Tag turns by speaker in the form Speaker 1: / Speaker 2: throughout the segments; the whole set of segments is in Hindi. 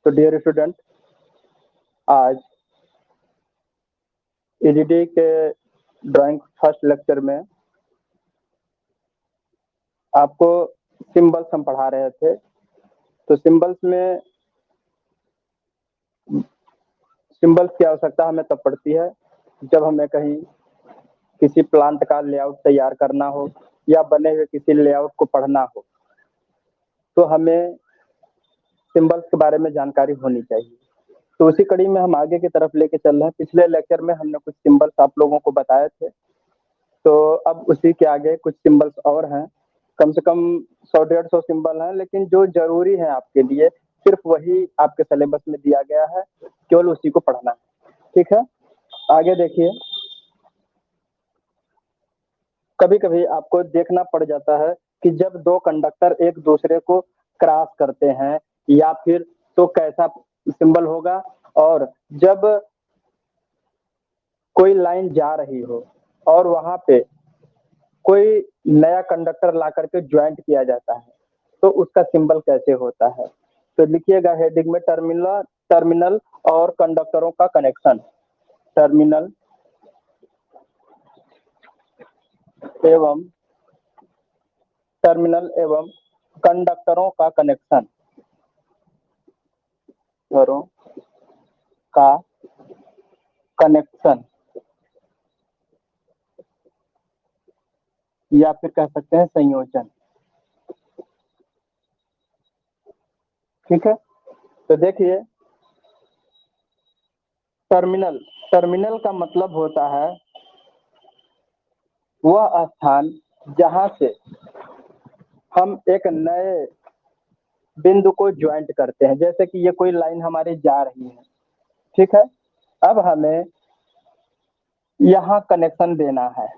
Speaker 1: तो डियर स्टूडेंट, आज ईडीडी के ड्राइंग फर्स्ट लेक्चर में आपको सिंबल्स हम पढ़ा रहे थे। तो सिंबल्स की आवश्यकता हमें तब पड़ती है जब हमें कहीं किसी प्लांट का लेआउट तैयार करना हो या बने हुए किसी लेआउट को पढ़ना हो, तो हमें सिंबल्स के बारे में जानकारी होनी चाहिए। तो उसी कड़ी में हम आगे की तरफ लेके चल रहे हैं। पिछले लेक्चर में हमने कुछ सिंबल्स आप लोगों को बताए थे, तो अब उसी के आगे कुछ सिंबल्स और हैं। कम से कम 100-150 सिंबल हैं, लेकिन जो जरूरी है आपके लिए सिर्फ वही आपके सिलेबस में दिया गया है, केवल उसी को पढ़ना है। ठीक है, आगे देखिए। कभी कभी आपको देखना पड़ जाता है कि जब दो कंडक्टर एक दूसरे को क्रॉस करते हैं या फिर तो कैसा सिंबल होगा, और जब कोई लाइन जा रही हो और वहां पे कोई नया कंडक्टर ला करके ज्वाइंट किया जाता है, तो उसका सिंबल कैसे होता है। तो लिखिएगा हेडिंग में टर्मिनल और कंडक्टरों का कनेक्शन। टर्मिनल एवं कंडक्टरों का कनेक्शन का कनेक्शन, या फिर कह सकते हैं संयोजन। ठीक है, तो देखिए, टर्मिनल का मतलब होता है वह स्थान जहां से हम एक नए बिंदु को ज्वाइंट करते हैं। जैसे कि ये कोई लाइन हमारी जा रही है, ठीक है, अब हमें यहाँ कनेक्शन देना है,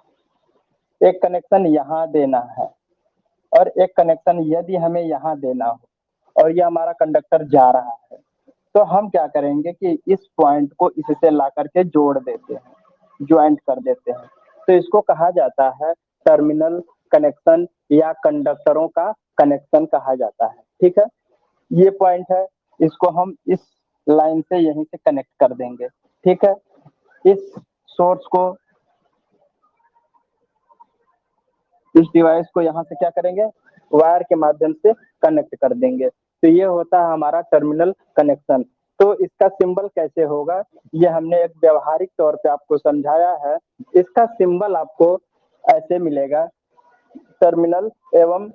Speaker 1: एक कनेक्शन यहाँ देना है और एक कनेक्शन यदि हमें यहाँ देना हो और ये हमारा कंडक्टर जा रहा है, तो हम क्या करेंगे कि इस पॉइंट को इससे ला करके जोड़ देते हैं, ज्वाइंट कर देते हैं। तो इसको कहा जाता है टर्मिनल कनेक्शन या कंडक्टरों का कनेक्शन कहा जाता है। ठीक है, ये पॉइंट है, इसको हम इस लाइन से यहीं से कनेक्ट कर देंगे। ठीक है, इस सोर्स को, इस डिवाइस को यहाँ से क्या करेंगे, वायर के माध्यम से कनेक्ट कर देंगे। तो ये होता है हमारा टर्मिनल कनेक्शन। तो इसका सिंबल कैसे होगा, ये हमने एक व्यवहारिक तौर पे आपको समझाया है। इसका सिंबल आपको ऐसे मिलेगा, टर्मिनल एवं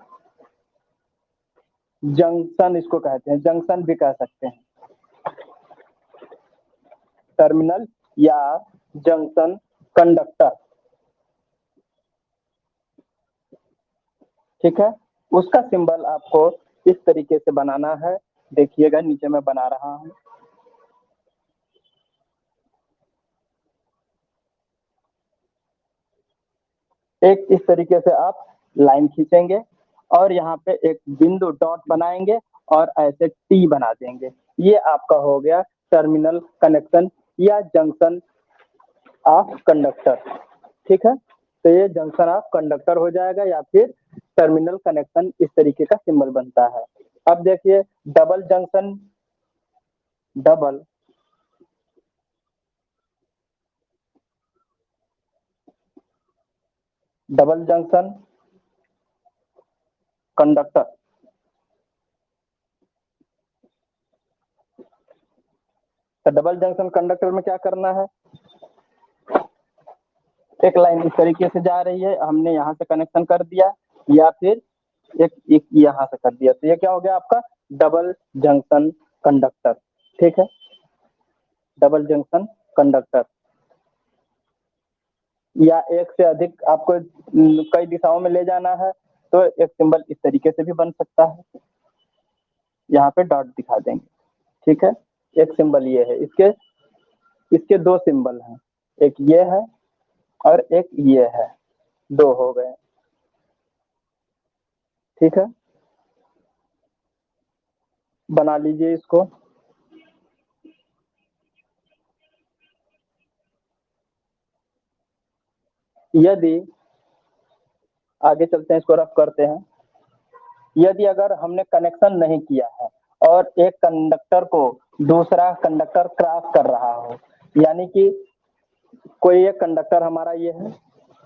Speaker 1: जंक्शन, इसको कहते हैं, जंक्शन भी कह सकते हैं, टर्मिनल या जंक्शन कंडक्टर। ठीक है, उसका सिंबल आपको इस तरीके से बनाना है। देखिएगा, नीचे मैं बना रहा हूं। एक इस तरीके से आप लाइन खींचेंगे और यहाँ पे एक बिंदु डॉट बनाएंगे और ऐसे टी बना देंगे। ये आपका हो गया टर्मिनल कनेक्शन या जंक्शन ऑफ कंडक्टर। ठीक है, तो ये जंक्शन ऑफ कंडक्टर हो जाएगा या फिर टर्मिनल कनेक्शन, इस तरीके का सिंबल बनता है। अब देखिए, double junction, double junction conductor. तो डबल जंक्शन कंडक्टर में क्या करना है, एक लाइन इस तरीके से जा रही है, हमने यहाँ से कनेक्शन कर दिया या फिर एक यहाँ से कर दिया, तो ये क्या हो गया आपका डबल जंक्शन कंडक्टर। ठीक है, डबल जंक्शन कंडक्टर। या एक से अधिक आपको कई दिशाओं में ले जाना है, तो एक सिंबल इस तरीके से भी बन सकता है, यहाँ पे डॉट दिखा देंगे। ठीक है, एक सिंबल ये है, इसके दो सिंबल हैं, एक ये है और एक ये है, दो हो गए। ठीक है, बना लीजिए इसको। यदि आगे चलते हैं, इसको रफ करते हैं। यदि अगर हमने कनेक्शन नहीं किया है और एक कंडक्टर को दूसरा कंडक्टर क्रॉस कर रहा हो, यानी कि कोई एक कंडक्टर हमारा ये है,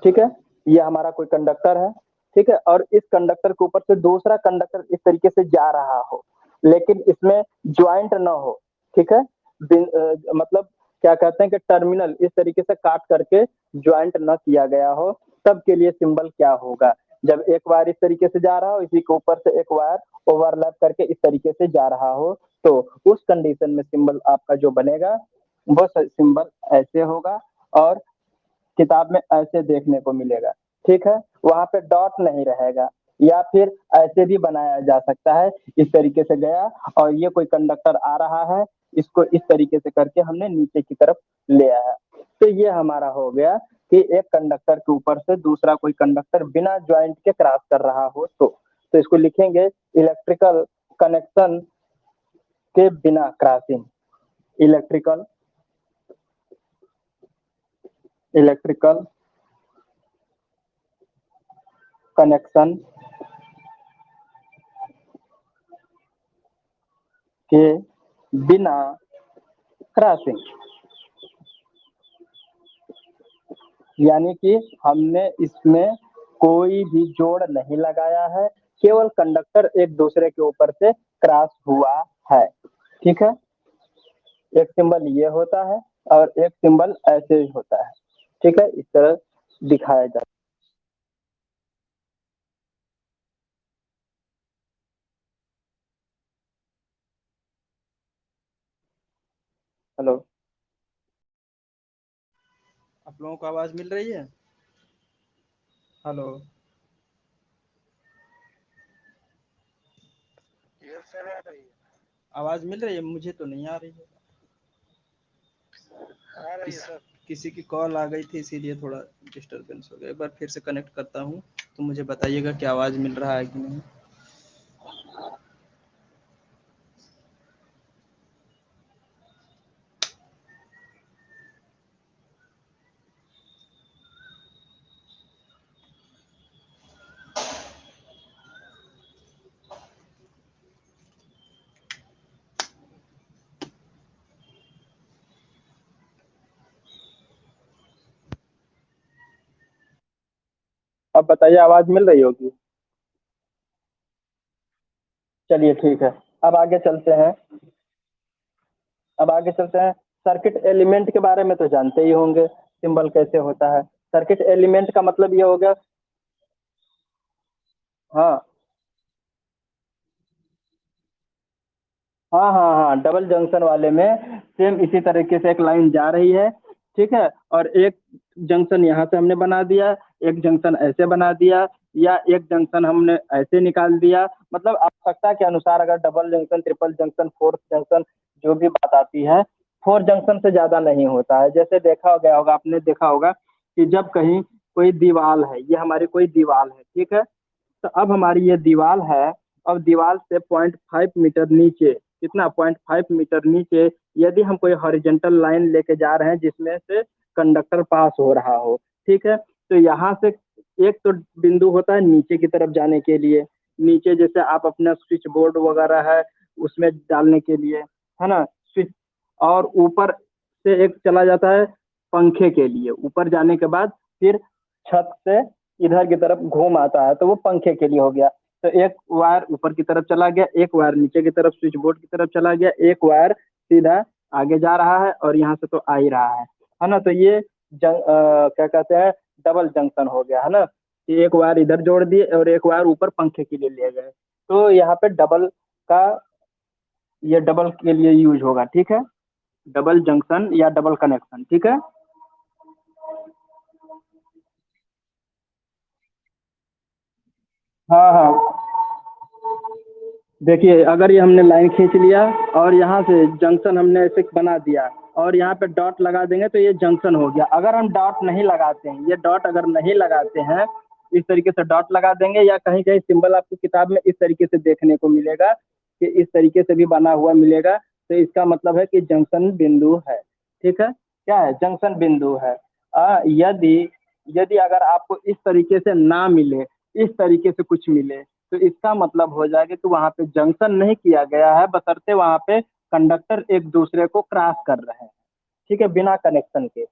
Speaker 1: ठीक है, ये हमारा कोई कंडक्टर है, ठीक है, और इस कंडक्टर के ऊपर से दूसरा कंडक्टर इस तरीके से जा रहा हो, लेकिन इसमें ज्वाइंट ना हो, ठीक है, मतलब क्या कहते हैं कि टर्मिनल इस तरीके से काट करके ज्वाइंट न किया गया हो, तब के लिए सिंबल क्या होगा? जब एक वायर इस तरीके से जा रहा हो, इसी के ऊपर से एक वायर ओवरलैप करके इस तरीके से जा रहा हो, तो उस कंडीशन में सिंबल आपका जो बनेगा वो सिंबल ऐसे होगा और किताब में ऐसे देखने को मिलेगा, ठीक है, वहां पे डॉट नहीं रहेगा, या फिर ऐसे भी बनाया जा सकता है, इस तरीके से गया और ये कोई कंडक्टर आ रहा है, इसको इस तरीके से करके हमने नीचे की तरफ ले आया, तो ये हमारा हो गया कि एक कंडक्टर के ऊपर से दूसरा कोई कंडक्टर बिना ज्वाइंट के क्रॉस कर रहा हो, तो इसको लिखेंगे इलेक्ट्रिकल कनेक्शन के बिना क्रॉसिंग, इलेक्ट्रिकल इलेक्ट्रिकल कनेक्शन के बिना क्रॉसिंग, यानी कि हमने इसमें कोई भी जोड़ नहीं लगाया है, केवल कंडक्टर एक दूसरे के ऊपर से क्रॉस हुआ है, ठीक है, एक सिंबल ये होता है और एक सिंबल ऐसे ही होता है, ठीक है, इस तरह दिखाया जाता है। हेलो, आप लोगों को आवाज मिल रही है? हेलो, आवाज मिल रही है? मुझे तो नहीं आ रही है। किस, किसी की कॉल आ गई थी इसीलिए थोड़ा डिस्टरबेंस हो गया। एक बार फिर से कनेक्ट करता हूँ तो मुझे बताइएगा कि आवाज मिल रहा है कि नहीं। अब बताइए, आवाज मिल रही होगी? चलिए ठीक है, अब आगे चलते हैं। अब आगे चलते हैं। सर्किट एलिमेंट के बारे में तो जानते ही होंगे, सिंबल कैसे होता है। सर्किट एलिमेंट का मतलब ये हो गया। हाँ हाँ हाँ हाँ, डबल जंक्शन वाले में सेम इसी तरीके से एक लाइन जा रही है, ठीक है, और एक जंक्शन यहाँ से हमने बना दिया, एक जंक्शन ऐसे बना दिया, या एक जंक्शन हमने ऐसे निकाल दिया, मतलब आवश्यकता के अनुसार अगर double junction, triple junction, fourth junction जो भी बात आती है, फोर जंक्शन से ज्यादा नहीं होता है। जैसे देखा गया होगा, आपने देखा होगा कि जब कहीं कोई दीवार है, ये हमारी कोई दीवार है, ठीक है, तो अब हमारी ये दीवार है, अब दीवार से 0.5 मीटर नीचे, कितना, 0.5 मीटर नीचे, यदि हम कोई हॉरिजेंटल लाइन लेके जा रहे हैं जिसमें से कंडक्टर पास हो रहा हो, ठीक है, तो यहाँ से एक तो बिंदु होता है नीचे की तरफ जाने के लिए, नीचे जैसे आप अपना स्विच बोर्ड वगैरह है उसमें डालने के लिए, है ना, स्विच, और ऊपर से एक चला जाता है पंखे के लिए, ऊपर जाने के बाद फिर छत से इधर की तरफ घूम आता है, तो वो पंखे के लिए हो गया। तो एक वायर ऊपर की तरफ चला गया, एक वायर नीचे की तरफ स्विच बोर्ड की तरफ चला गया, एक वायर सीधा आगे जा रहा है और यहाँ से तो आ ही रहा है ना, तो ये क्या कहते हैं, डबल जंक्शन हो गया, है ना, कि एक वायर इधर जोड़ दिए और एक वायर ऊपर पंखे के लिए ले गए, तो यहाँ पे डबल का, ये डबल के लिए यूज होगा, ठीक है, डबल जंक्शन या डबल कनेक्शन, ठीक है। हाँ हाँ, देखिए, अगर ये हमने लाइन खींच लिया और यहाँ से जंक्शन हमने ऐसे बना दिया और यहाँ पे डॉट लगा देंगे तो ये जंक्शन हो गया। अगर हम डॉट नहीं लगाते हैं, ये डॉट अगर नहीं लगाते हैं, इस तरीके से डॉट लगा देंगे, या कहीं कहीं सिंबल आपको किताब में इस तरीके से देखने को मिलेगा कि इस तरीके से भी बना हुआ मिलेगा, तो इसका मतलब है कि जंक्शन बिंदु है, ठीक है, क्या है, जंक्शन बिंदु है। यदि यदि अगर आपको इस तरीके से ना मिले, इस तरीके से कुछ मिले, तो इसका मतलब हो जाएगा कि वहां पे जंक्शन नहीं किया गया है, बशर्ते वहां पे कंडक्टर एक दूसरे को क्रॉस कर रहे हैं। ठीक है, बिना कनेक्शन के,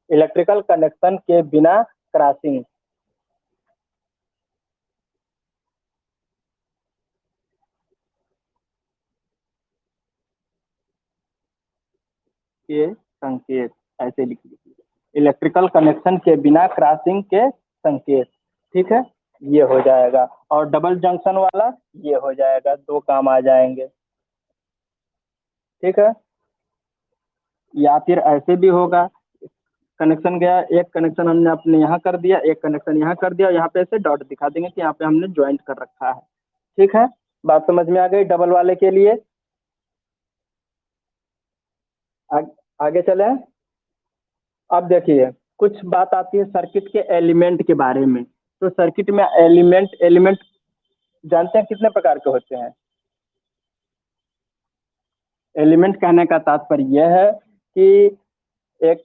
Speaker 1: इलेक्ट्रिकल कनेक्शन के बिना क्रॉसिंग के संकेत, ऐसे लिख लीजिए, इलेक्ट्रिकल कनेक्शन के बिना क्रॉसिंग के संकेत। ठीक है, ये हो जाएगा। और डबल जंक्शन वाला ये हो जाएगा, दो काम आ जाएंगे। ठीक है, या फिर ऐसे भी होगा, कनेक्शन गया, एक कनेक्शन हमने अपने यहाँ कर दिया, एक कनेक्शन यहाँ कर दिया, यहाँ पे ऐसे डॉट दिखा देंगे कि यहाँ पे हमने ज्वाइंट कर रखा है। ठीक है, बात समझ में आ गई डबल वाले के लिए। आगे चले। अब देखिए, कुछ बात आती है सर्किट के एलिमेंट के बारे में। तो सर्किट में एलिमेंट एलिमेंट जानते हैं कितने प्रकार के होते हैं? एलिमेंट कहने का तात्पर्य यह है कि एक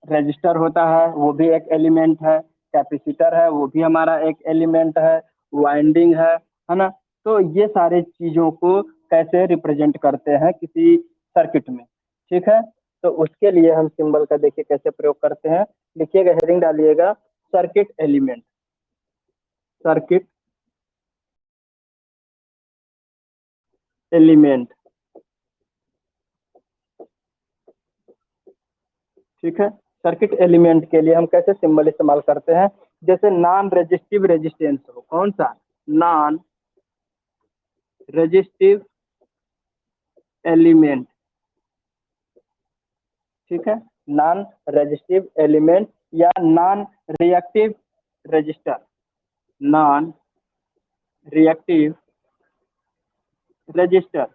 Speaker 1: रजिस्टर होता है, वो भी एक एलिमेंट है, कैपेसिटर है, वो भी हमारा एक एलिमेंट है, वाइंडिंग है ना। तो ये सारे चीजों को कैसे रिप्रेजेंट करते हैं किसी सर्किट में। ठीक है, तो उसके लिए हम सिंबल का देखिए कैसे प्रयोग करते हैं। लिखिएगा, हेडिंग डालिएगा, सर्किट एलिमेंट। Circuit element. ठीक है, सर्किट एलिमेंट के लिए हम कैसे सिंबल इस्तेमाल करते हैं? जैसे नॉन रेजिस्टिव रेजिस्टेंस हो, कौन सा? Non resistive element. ठीक है, नॉन रेजिस्टिव एलिमेंट या non reactive register. Non reactive register.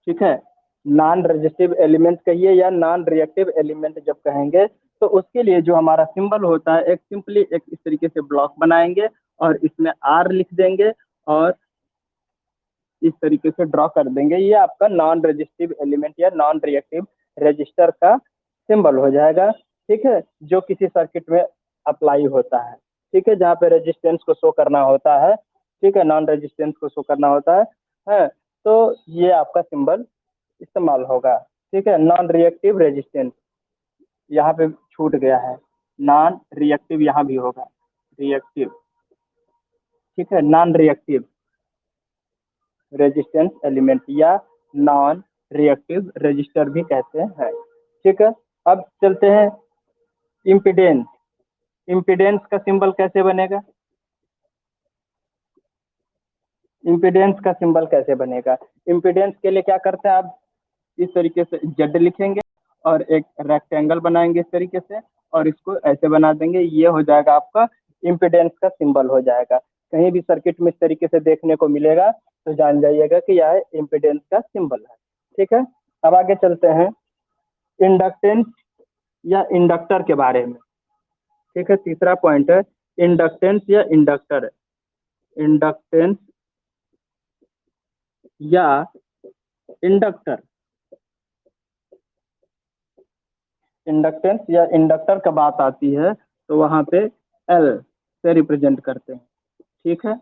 Speaker 1: ठीक है, नॉन रेजिस्टिव एलिमेंट कहिए या नॉन रिएक्टिव एलिमेंट जब कहेंगे, तो उसके लिए जो हमारा सिंबल होता है, एक सिंपली एक इस तरीके से ब्लॉक बनाएंगे और इसमें आर लिख देंगे और इस तरीके से ड्रॉ कर देंगे। ये आपका नॉन रेजिस्टिव एलिमेंट या नॉन रिएक्टिव रजिस्टर का सिंबल हो जाएगा। ठीक है, जो किसी सर्किट में अप्लाई होता है। ठीक है, जहाँ पे रेजिस्टेंस को शो करना होता है। ठीक है, नॉन रेजिस्टेंस को शो करना होता है। तो ये आपका सिंबल इस्तेमाल होगा। ठीक है, नॉन रिएक्टिव रेजिस्टेंस यहाँ पे छूट गया है, नॉन रिएक्टिव यहाँ भी होगा, रिएक्टिव। ठीक है, नॉन रिएक्टिव रेजिस्टेंस एलिमेंट या नॉन रिएक्टिव रजिस्टर भी कहते हैं। ठीक है, अब चलते हैं इम्पीडेंस। इम्पीडेंस का सिंबल कैसे बनेगा? इम्पीडेंस का सिंबल कैसे बनेगा? इम्पीडेंस के लिए क्या करते हैं आप? इस तरीके से जेड लिखेंगे और एक रेक्टेंगल बनाएंगे इस तरीके से, और इसको ऐसे बना देंगे, ये हो जाएगा आपका इम्पीडेंस का सिंबल हो जाएगा। कहीं भी सर्किट में इस तरीके से देखने को मिलेगा तो जान जाइएगा कि यह इम्पीडेंस का सिंबल है। ठीक है, अब आगे चलते हैं इंडक्टेंस या इंडक्टर के बारे में। ठीक है, तीसरा पॉइंट है इंडक्टेंस या इंडक्टर। इंडक्टेंस या इंडक्टर। इंडक्टेंस या इंडक्टर का बात आती है तो वहां पे एल से रिप्रेजेंट करते हैं। ठीक है,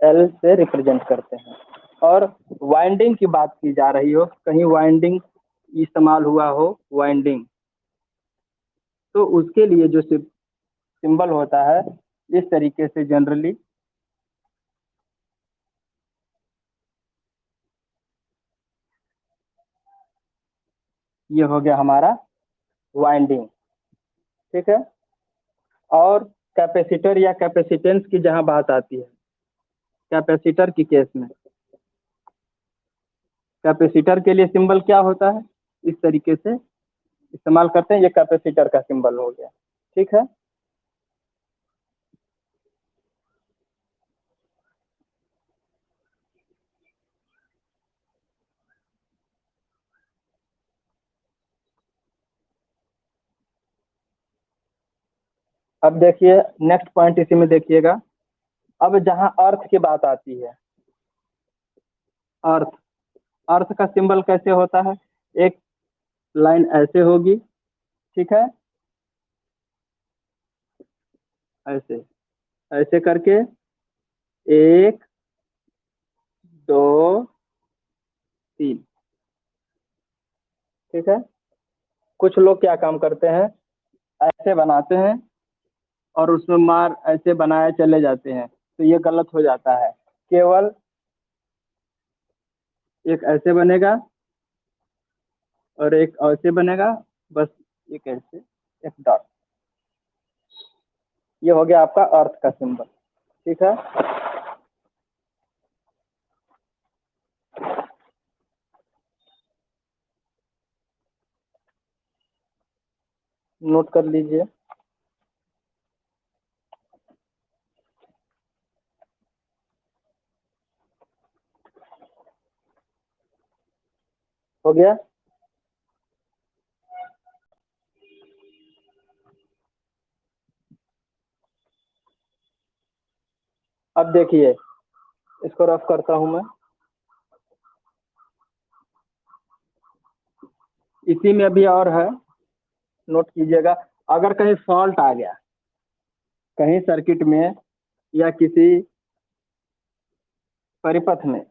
Speaker 1: एल से रिप्रेजेंट करते हैं। और वाइंडिंग की बात की जा रही हो, कहीं वाइंडिंग इस्तेमाल हुआ हो, वाइंडिंग, तो उसके लिए जो सिंबल होता है इस तरीके से जनरली ये हो गया हमारा वाइंडिंग। ठीक है, और कैपेसिटर या कैपेसिटेंस की जहां बात आती है, कैपेसिटर की केस में कैपेसिटर के लिए सिंबल क्या होता है? इस तरीके से इस्तेमाल करते हैं, ये कैपेसिटर का सिंबल हो गया। ठीक है, अब देखिए नेक्स्ट पॉइंट इसी में देखिएगा। अब जहां अर्थ की बात आती है, अर्थ, अर्थ का सिंबल कैसे होता है? एक लाइन ऐसे होगी, ठीक है, ऐसे ऐसे करके, एक, दो, तीन, ठीक है। कुछ लोग क्या काम करते हैं, ऐसे बनाते हैं और उसमें मार ऐसे बनाए चले जाते हैं, तो ये गलत हो जाता है। केवल एक ऐसे बनेगा और एक ऐसे बनेगा, बस एक ऐसे, एक डॉट। ये हो गया आपका अर्थ का सिंबल, ठीक है। नोट कर लीजिए। हो गया। अब देखिए, इसको रफ करता हूं मैं। इसी में अभी और है, नोट कीजिएगा। अगर कहीं फॉल्ट आ गया, कहीं सर्किट में या किसी परिपथ में,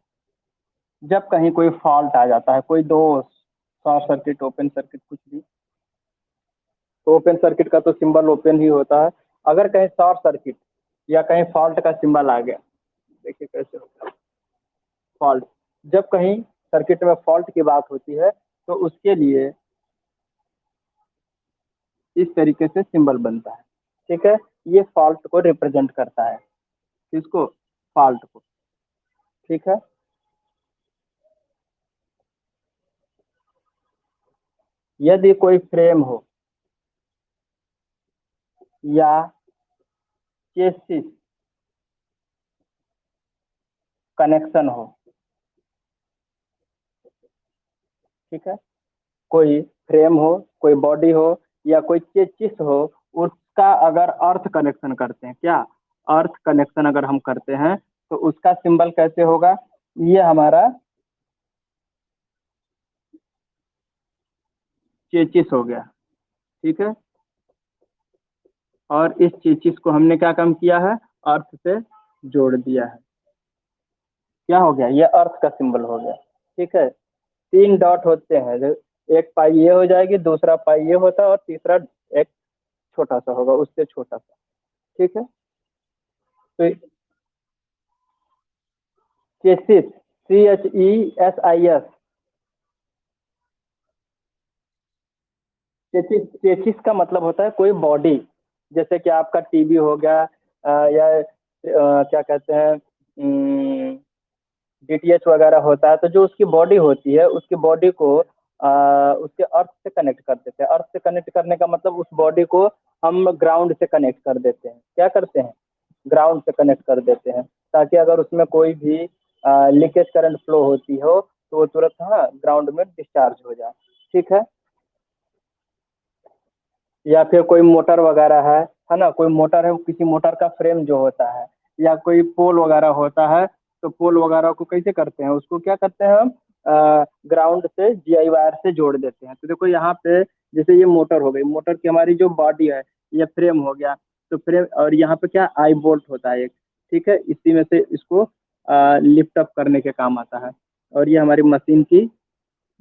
Speaker 1: जब कहीं कोई फॉल्ट आ जाता है, कोई दोष, शॉर्ट सर्किट, ओपन सर्किट, कुछ भी, तो ओपन सर्किट का तो सिंबल ओपन ही होता है। अगर कहीं शॉर्ट सर्किट या कहीं फॉल्ट का सिंबल आ गया, देखिए कैसे होता है फॉल्ट। जब कहीं सर्किट में फॉल्ट की बात होती है तो उसके लिए इस तरीके से सिंबल बनता है, ठीक है। ये फॉल्ट को रिप्रेजेंट करता है, किसको, फॉल्ट को, ठीक है। यदि कोई फ्रेम हो या चेसिस कनेक्शन हो, ठीक है, कोई फ्रेम हो, कोई बॉडी हो या कोई चेसिस हो, उसका अगर अर्थ कनेक्शन करते हैं, क्या, अर्थ कनेक्शन अगर हम करते हैं तो उसका सिंबल कैसे होगा, ये हमारा चेचिस हो गया, ठीक है। और इस चेचिस को हमने क्या काम किया है, अर्थ से जोड़ दिया है, क्या हो गया, ये अर्थ का सिंबल हो गया, ठीक है। तीन डॉट होते हैं, एक पाई ये हो जाएगी, दूसरा पाई ये होता है और तीसरा एक छोटा सा होगा, उससे छोटा सा, ठीक है। तो चेसिस, CHESIS, चेचिस, चेचिस का मतलब होता है कोई बॉडी, जैसे कि आपका टीवी हो गया, या क्या कहते हैं, DTH वगैरह होता है, तो जो उसकी बॉडी होती है, उसकी बॉडी को उसके अर्थ से कनेक्ट कर देते हैं। अर्थ से कनेक्ट करने का मतलब उस बॉडी को हम ग्राउंड से कनेक्ट कर देते हैं, क्या करते हैं, ग्राउंड से कनेक्ट कर देते हैं, ताकि अगर उसमें कोई भी लीकेज करंट फ्लो होती हो तो वो तुरंत हाँ ग्राउंड में डिस्चार्ज हो जाए, ठीक है। या फिर कोई मोटर वगैरह है ना, कोई मोटर है, किसी मोटर का फ्रेम जो होता है या कोई पोल वगैरह होता है, तो पोल वगैरह को कैसे करते हैं, उसको क्या करते हैं हम, ग्राउंड से GI वायर से जोड़ देते हैं। तो देखो यहाँ पे, जैसे ये मोटर हो गई, मोटर की हमारी जो बॉडी है, ये फ्रेम हो गया, तो फ्रेम, और यहाँ पे क्या, आई बोल्ट होता है एक, ठीक है, इसी में से इसको लिफ्ट अप करने के काम आता है। और ये हमारी मशीन की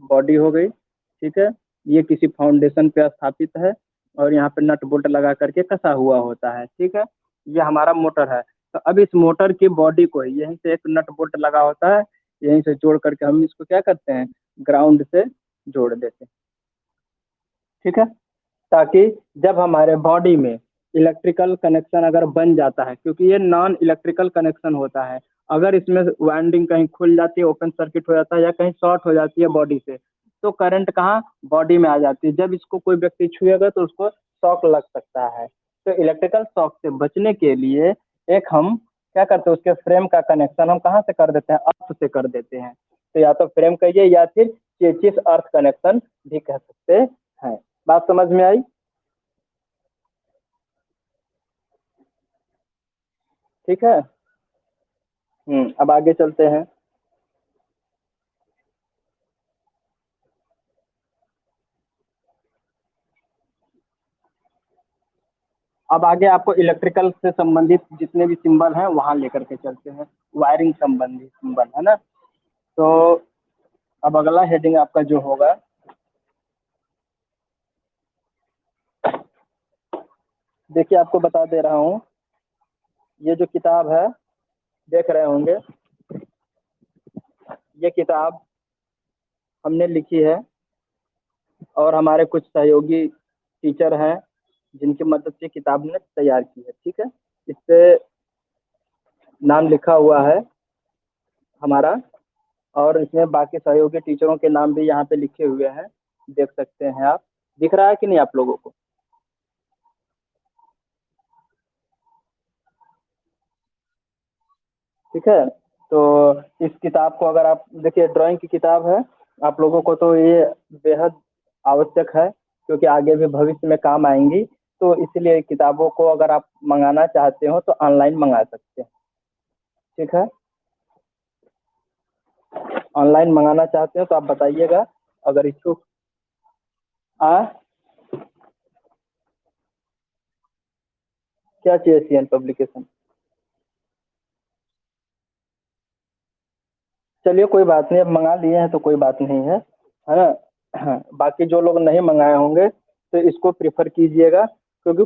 Speaker 1: बॉडी हो गई, ठीक है। ये किसी फाउंडेशन पे स्थापित है और यहाँ पे नट बोल्ट लगा करके कसा हुआ होता है, ठीक है। ये हमारा मोटर है। तो अब इस मोटर की बॉडी को यहीं से एक नट बोल्ट लगा होता है, यहीं से जोड़ करके हम इसको क्या करते हैं, ग्राउंड से जोड़ देते हैं, ठीक है। ताकि जब हमारे बॉडी में इलेक्ट्रिकल कनेक्शन अगर बन जाता है, क्योंकि ये नॉन इलेक्ट्रिकल कनेक्शन होता है, अगर इसमें वाइंडिंग कहीं खुल जाती है, ओपन सर्किट हो जाता है या कहीं शॉर्ट हो जाती है बॉडी से, तो करंट कहाँ, बॉडी में आ जाती है। जब इसको कोई व्यक्ति छुएगा तो उसको शॉक लग सकता है। तो इलेक्ट्रिकल शॉक से बचने के लिए एक हम क्या करते हैं, उसके फ्रेम का कनेक्शन हम कहाँ से कर देते हैं, अर्थ से कर देते हैं। तो या तो फ्रेम कहिए या फिर चेचिस अर्थ कनेक्शन भी कह सकते हैं। बात समझ में आई, ठीक है। अब आगे चलते हैं। अब आगे आपको इलेक्ट्रिकल से संबंधित जितने भी सिंबल हैं वहाँ लेकर के चलते हैं, वायरिंग संबंधित सिंबल है ना। तो अब अगला हेडिंग आपका जो होगा, देखिए आपको बता दे रहा हूँ, ये जो किताब है देख रहे होंगे, ये किताब हमने लिखी है और हमारे कुछ सहयोगी टीचर हैं जिनकी मदद से किताब ने तैयार की है। ठीक है, इस पे नाम लिखा हुआ है हमारा, और इसमें बाकी सहयोगी टीचरों के नाम भी यहाँ पे लिखे हुए हैं, देख सकते हैं आप। दिख रहा है कि नहीं आप लोगों को? ठीक है, तो इस किताब को अगर आप देखिए, ड्राइंग की किताब है, आप लोगों को तो ये बेहद आवश्यक है क्योंकि आगे भी भविष्य में काम आएंगी। तो इसलिए किताबों को अगर आप मंगाना चाहते हो तो ऑनलाइन मंगा सकते हैं। ठीक है, ऑनलाइन मंगाना चाहते हो तो आप बताइएगा, अगर इच्छुक। आ क्या चाहिए सीएन पब्लिकेशन? चलिए कोई बात नहीं, अब मंगा लिए हैं तो कोई बात नहीं है ना। हाँ, बाकी जो लोग नहीं मंगाए होंगे तो इसको प्रिफर कीजिएगा, क्योंकि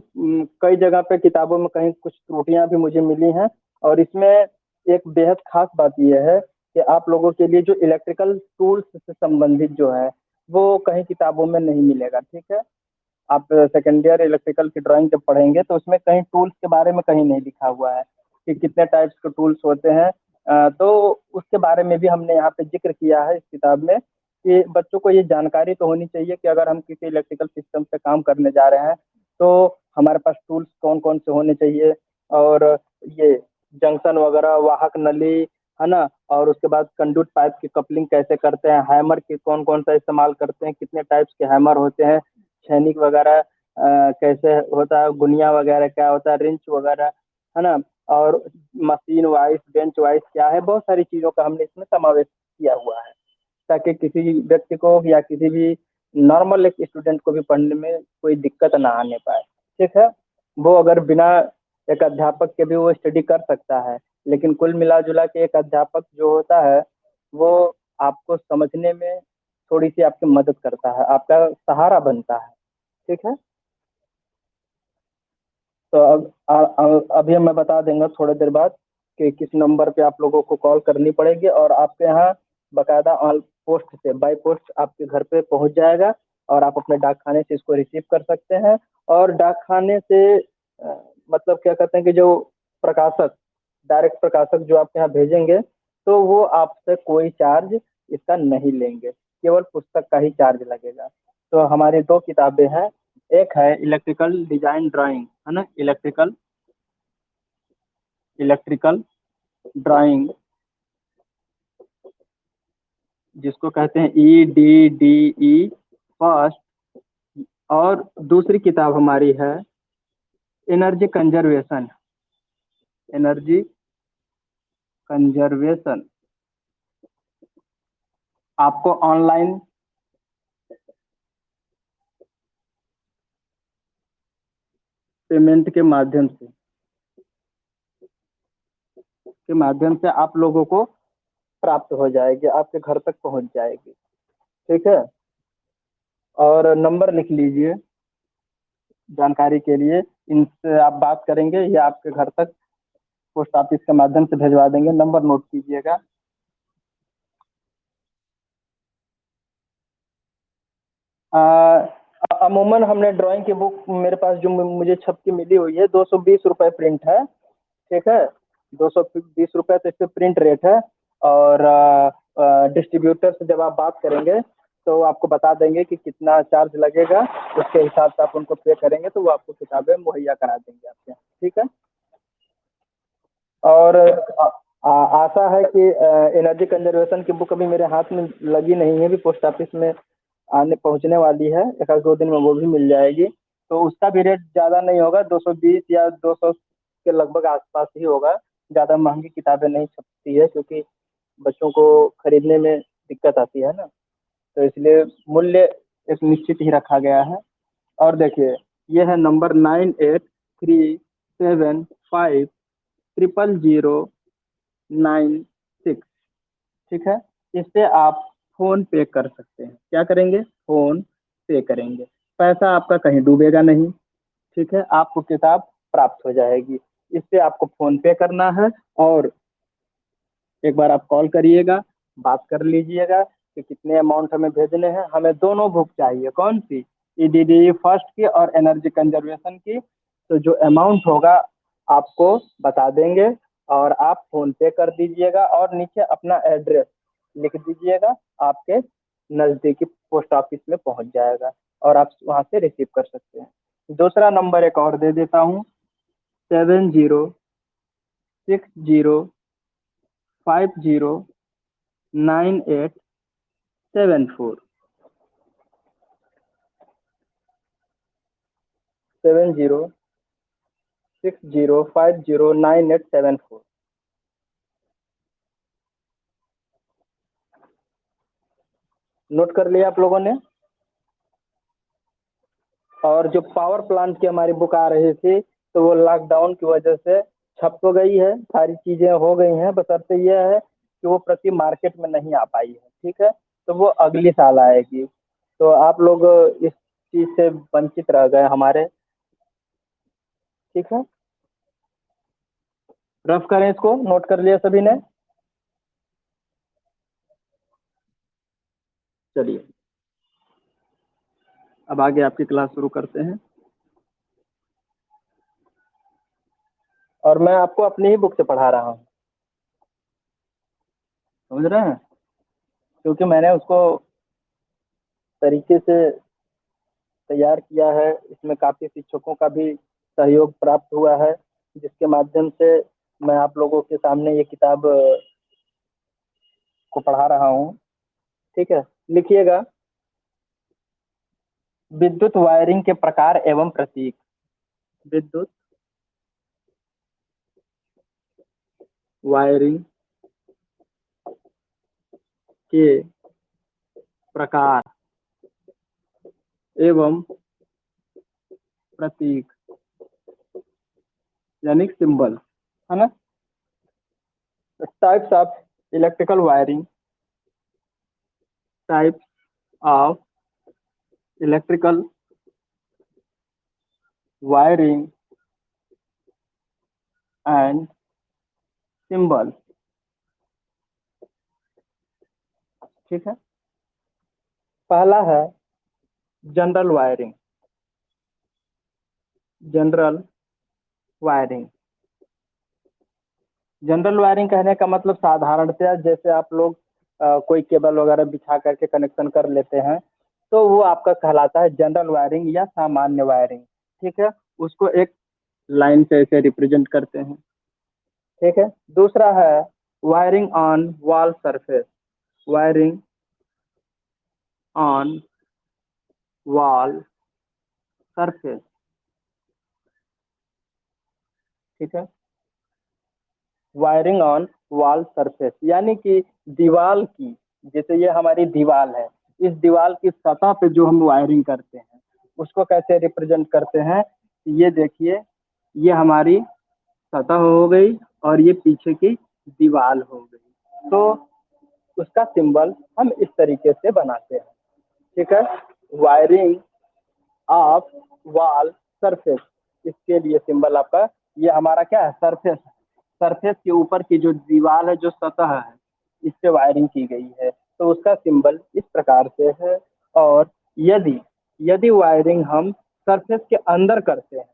Speaker 1: कई जगह पे किताबों में कहीं कुछ त्रुटियां भी मुझे मिली हैं। और इसमें एक बेहद खास बात यह है कि आप लोगों के लिए जो इलेक्ट्रिकल टूल्स से संबंधित जो है वो कहीं किताबों में नहीं मिलेगा। ठीक है, आप सेकेंड ईयर इलेक्ट्रिकल की ड्राइंग जब पढ़ेंगे तो उसमें कहीं टूल्स के बारे में कहीं नहीं लिखा हुआ है कि कितने टाइप्स के टूल्स होते हैं। तो उसके बारे में भी हमने यहाँ पे जिक्र किया है इस किताब में, कि बच्चों को ये जानकारी तो होनी चाहिए कि अगर हम किसी इलेक्ट्रिकल सिस्टम पे काम करने जा रहे हैं तो हमारे पास टूल्स कौन कौन से होने चाहिए, और ये जंक्शन वगैरह, वाहक नली, है ना, और उसके बाद कंडक्ट पाइप की कपलिंग कैसे करते हैं, हैमर के कौन कौन सा इस्तेमाल करते हैं, कितने टाइप्स के हैमर होते हैं, छैनिक वगैरह कैसे होता है, गुनिया वगैरह क्या होता है, रिंच वगैरह, है ना, और मशीन वाइज बेंच वाइज क्या है, बहुत सारी चीज़ों का हमने इसमें समावेश किया हुआ है, ताकि किसी व्यक्ति को या किसी भी नॉर्मल एक स्टूडेंट को भी पढ़ने में कोई दिक्कत ना आने पाए। ठीक है, वो अगर बिना एक अध्यापक के भी वो स्टडी कर सकता है, लेकिन कुल मिला जुला के एक अध्यापक जो होता है वो आपको समझने में थोड़ी सी आपकी मदद करता है, आपका सहारा बनता है। ठीक है, तो अब अभी मैं बता देंगे थोड़ी देर बाद कि किस नंबर पे आप लोगों को कॉल करनी पड़ेगी, और आपके यहाँ बकायदा ऑन पोस्ट से बाई पोस्ट आपके घर पे पहुंच जाएगा, और आप अपने डाक खाने से इसको रिसीव कर सकते हैं। और डाक खाने से मतलब क्या कहते हैं कि जो प्रकाशक, डायरेक्ट प्रकाशक जो आपके यहाँ भेजेंगे, तो वो आपसे कोई चार्ज इसका नहीं लेंगे, केवल पुस्तक का ही चार्ज लगेगा। तो हमारी दो किताबें हैं, एक है इलेक्ट्रिकल डिजाइन ड्राइंग, है ना, इलेक्ट्रिकल इलेक्ट्रिकल ड्राइंग, जिसको कहते हैं EDDE फर्स्ट। और दूसरी किताब हमारी है एनर्जी कंजर्वेशन, एनर्जी कंजर्वेशन। आपको ऑनलाइन पेमेंट के माध्यम से आप लोगों को प्राप्त हो जाएगी, आपके घर तक पहुंच जाएगी। ठीक है, और नंबर लिख लीजिए जानकारी के लिए, इनसे आप बात करेंगे, ये आपके घर तक पोस्ट ऑफिस के माध्यम से भिजवा देंगे। नंबर नोट कीजिएगा। अमूमन हमने ड्राइंग की बुक, मेरे पास जो मुझे छप के मिली हुई है, 220 रुपये प्रिंट है। ठीक है, 220 रुपये तो इससे प्रिंट रेट है। और डिस्ट्रीब्यूटर से जब आप बात करेंगे तो आपको बता देंगे कि कितना चार्ज लगेगा, उसके हिसाब से आप उनको पे करेंगे तो वो आपको किताबें मुहैया करा देंगे आपके यहाँ। ठीक है, और आशा है कि एनर्जी कंजर्वेशन की बुक अभी मेरे हाथ में लगी नहीं है, भी पोस्ट ऑफिस में आने पहुंचने वाली है, एक आध दो दिन में वो भी मिल जाएगी। तो उसका भी रेट ज़्यादा नहीं होगा, 220 या 200 के लगभग आसपास ही होगा। ज़्यादा महंगी किताबें नहीं छपती है क्योंकि बच्चों को खरीदने में दिक्कत आती है ना, तो इसलिए मूल्य एक निश्चित ही रखा गया है। और देखिए, ये है नंबर 98 3750096। ठीक है, इससे आप फोन पे कर सकते हैं। क्या करेंगे? फोन पे करेंगे। पैसा आपका कहीं डूबेगा नहीं। ठीक है, आपको किताब प्राप्त हो जाएगी। इससे आपको फोन पे करना है, और एक बार आप कॉल करिएगा, बात कर लीजिएगा कि कितने अमाउंट हमें भेजने हैं। हमें दोनों बुक चाहिए। कौन सी? ईडीडी फर्स्ट की और एनर्जी कंजर्वेशन की। तो जो अमाउंट होगा आपको बता देंगे, और आप फोन पे कर दीजिएगा, और नीचे अपना एड्रेस लिख दीजिएगा। आपके नज़दीकी पोस्ट ऑफिस में पहुंच जाएगा, और आप वहां से रिसीव कर सकते हैं। दूसरा नंबर एक और दे देता हूँ, 7060509874। 7060509874। नोट कर लिया आप लोगों ने? और जो पावर प्लांट की हमारी बुक आ रही थी, तो वो लॉकडाउन की वजह से छप तो गई है, सारी चीजें हो गई हैं, बशर्ते यह है कि वो प्रति मार्केट में नहीं आ पाई है। ठीक है, तो वो अगली साल आएगी। तो आप लोग इस चीज से वंचित रह गए हमारे। ठीक है, रफ करें इसको। नोट कर लिया सभी ने? चलिए, अब आगे आपकी क्लास शुरू करते हैं। और मैं आपको अपनी ही बुक से पढ़ा रहा हूँ, समझ रहे हैं? क्योंकि मैंने उसको तरीके से तैयार किया है। इसमें काफ़ी शिक्षकों का भी सहयोग प्राप्त हुआ है, जिसके माध्यम से मैं आप लोगों के सामने ये किताब को पढ़ा रहा हूँ। ठीक है, लिखिएगा। विद्युत वायरिंग के प्रकार एवं प्रतीक। विद्युत वायरिंग के प्रकार एवं प्रतीक, यानी सिंबल, है ना? Types of electrical wiring. Types of electrical wiring and symbol. ठीक है, पहला है general wiring. General wiring. General wiring कहने का मतलब साधारणतया जैसे आप लोग कोई केबल वगैरह बिछा करके कनेक्शन कर लेते हैं, तो वो आपका कहलाता है जनरल वायरिंग या सामान्य वायरिंग। ठीक है, उसको एक लाइन से ऐसे रिप्रेजेंट करते हैं। ठीक है, दूसरा है wiring on wall surface. Wiring on wall surface. ठीक है, वायरिंग ऑन वॉल सरफेस यानी कि दीवार की, जैसे ये हमारी दीवार है, इस दीवार की सतह पे जो हम वायरिंग करते हैं, उसको कैसे रिप्रेजेंट करते हैं? ये देखिए, ये हमारी सतह हो गई, और ये पीछे की दीवार हो गई। तो उसका सिंबल हम इस तरीके से बनाते हैं। ठीक है, वायरिंग ऑफ वॉल सरफेस, इसके लिए सिंबल आपका, ये हमारा क्या है? सरफेस। सरफेस के ऊपर की जो दीवार है, जो सतह है, इससे वायरिंग की गई है, तो उसका सिंबल इस प्रकार से है। और यदि यदि वायरिंग हम सरफेस के अंदर करते हैं,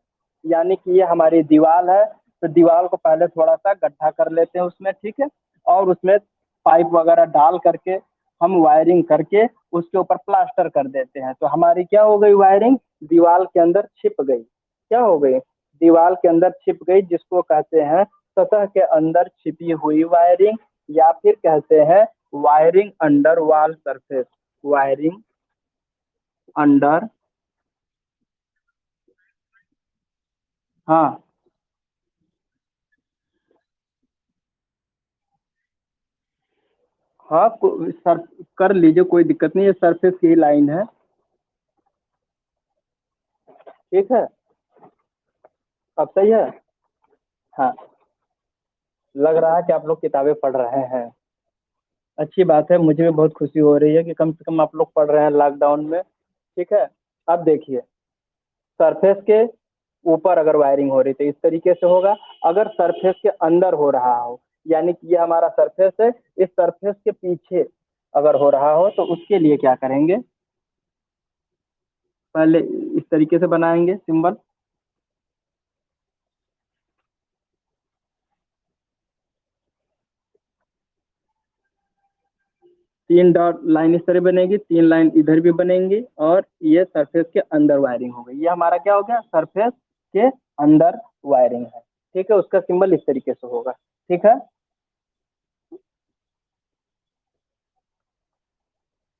Speaker 1: यानी कि ये हमारी दीवार है, तो दीवार को पहले थोड़ा सा गड्ढा कर लेते हैं उसमें। ठीक है, और उसमें पाइप वगैरह डाल करके हम वायरिंग करके उसके ऊपर प्लास्टर कर देते हैं, तो हमारी क्या हो गई? वायरिंग दीवार के अंदर छिप गई। क्या हो गई? दीवार के अंदर छिप गई, जिसको कहते हैं सतह के अंदर छिपी हुई वायरिंग, या फिर कहते हैं wiring under wall surface. Wiring under, हाँ हाँ, सर कर लीजिए, कोई दिक्कत नहीं है, सरफेस की लाइन है। ठीक है, अब सही है। हाँ, लग रहा है कि आप लोग किताबें पढ़ रहे हैं। अच्छी बात है, मुझे भी बहुत खुशी हो रही है कि कम से कम आप लोग पढ़ रहे हैं लॉकडाउन में। ठीक है। अब देखिए, सरफेस के ऊपर अगर वायरिंग हो रही तो इस तरीके से होगा। अगर सरफेस के अंदर हो रहा हो, यानी कि ये हमारा सरफेस है, इस सरफेस के पीछे अगर हो रहा हो तो उसके लिए क्या करेंगे, पहले इस तरीके से बनाएंगे सिंबल। 3 डॉट लाइन इस तरह बनेगी, 3 लाइन इधर भी बनेंगी, और ये सरफेस के अंदर वायरिंग हो गई। ये हमारा क्या हो गया, सरफेस के अंदर वायरिंग है। ठीक है, उसका सिंबल इस तरीके से होगा। ठीक है।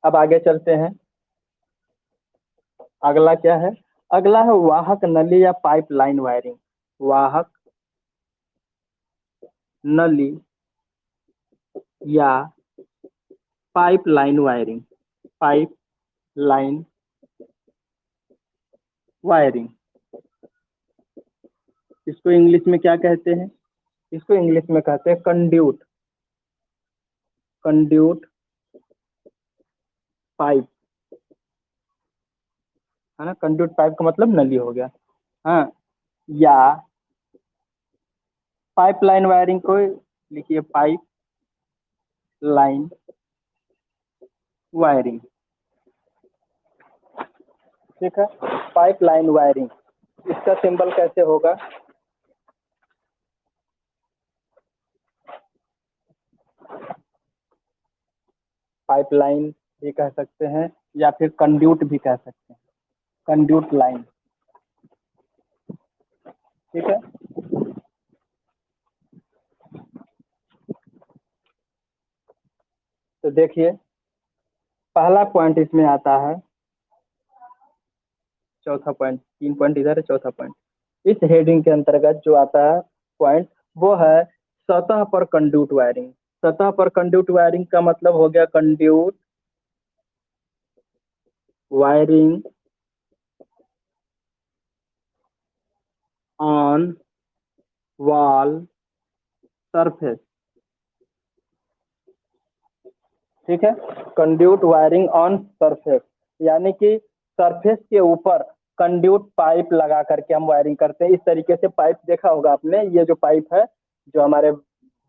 Speaker 1: अब आगे चलते हैं। अगला क्या है, अगला है वाहक नली या पाइप लाइन वायरिंग। वाहक नली या pipe line wiring. Pipe line wiring, इसको इंग्लिश में क्या कहते हैं, इसको इंग्लिश में कहते हैं कंड्यूट। कंड्यूट पाइप, है ना, कंड्यूट पाइप का मतलब नली हो गया। हाँ, या पाइप लाइन वायरिंग को लिखिए पाइप लाइन वायरिंग। ठीक है, पाइप लाइन वायरिंग, इसका सिंबल कैसे होगा, पाइप लाइन भी कह सकते हैं या फिर कंड्यूट भी कह सकते हैं, कंड्यूट लाइन। ठीक है। तो देखिए, पहला पॉइंट इसमें आता है, चौथा पॉइंट, 3 पॉइंट इधर है, चौथा पॉइंट इस हेडिंग के अंतर्गत जो आता है पॉइंट, वो है सतह पर कंड्यूट वायरिंग। सतह पर कंड्यूट वायरिंग का मतलब हो गया conduit wiring on wall surface. ठीक है, कंड्यूट वायरिंग ऑन सरफेस, यानी कि सरफेस के ऊपर कंड्यूट पाइप लगा करके हम वायरिंग करते हैं। इस तरीके से पाइप देखा होगा आपने, ये जो पाइप है जो हमारे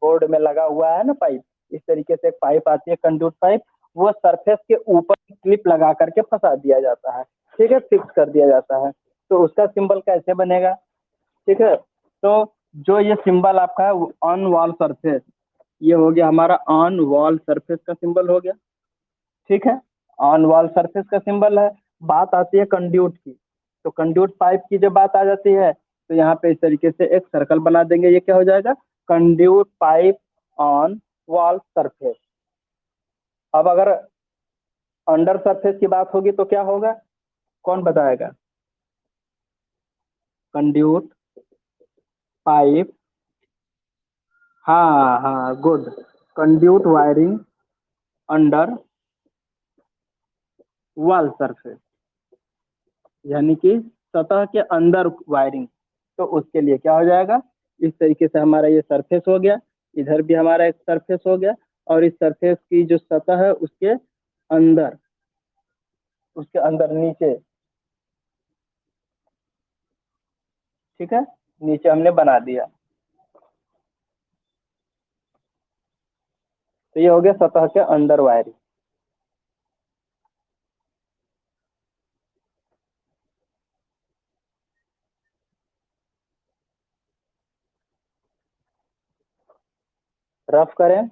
Speaker 1: बोर्ड में लगा हुआ है ना पाइप, इस तरीके से एक पाइप आती है कंड्यूट पाइप, वो सरफेस के ऊपर क्लिप लगा करके फंसा दिया जाता है। ठीक है, फिक्स कर दिया जाता है। तो उसका सिंबल कैसे बनेगा। ठीक है, तो जो ये सिंबल आपका है ऑन वॉल सरफेस, ये हो गया हमारा ऑन वॉल सरफेस का सिंबल हो गया। ठीक है, ऑन वॉल सरफेस का सिंबल है। बात आती है कंड्यूट की, तो कंड्यूट पाइप की जब बात आ जाती है तो यहाँ पे इस तरीके से एक सर्कल बना देंगे, ये क्या हो जाएगा, conduit pipe on wall surface. अब अगर अंडर सरफेस की बात होगी तो क्या होगा, कौन बताएगा, कंड्यूट पाइप, हाँ हाँ good, conduit wiring under wall surface, यानी कि सतह के अंदर वायरिंग। तो उसके लिए क्या हो जाएगा, इस तरीके से हमारा ये सरफेस हो गया, इधर भी हमारा एक सरफेस हो गया, और इस सरफेस की जो सतह है उसके अंदर, उसके अंदर नीचे, ठीक है, नीचे हमने बना दिया। तो ये हो गया सतह के अंदर वायरिंग। रफ करें,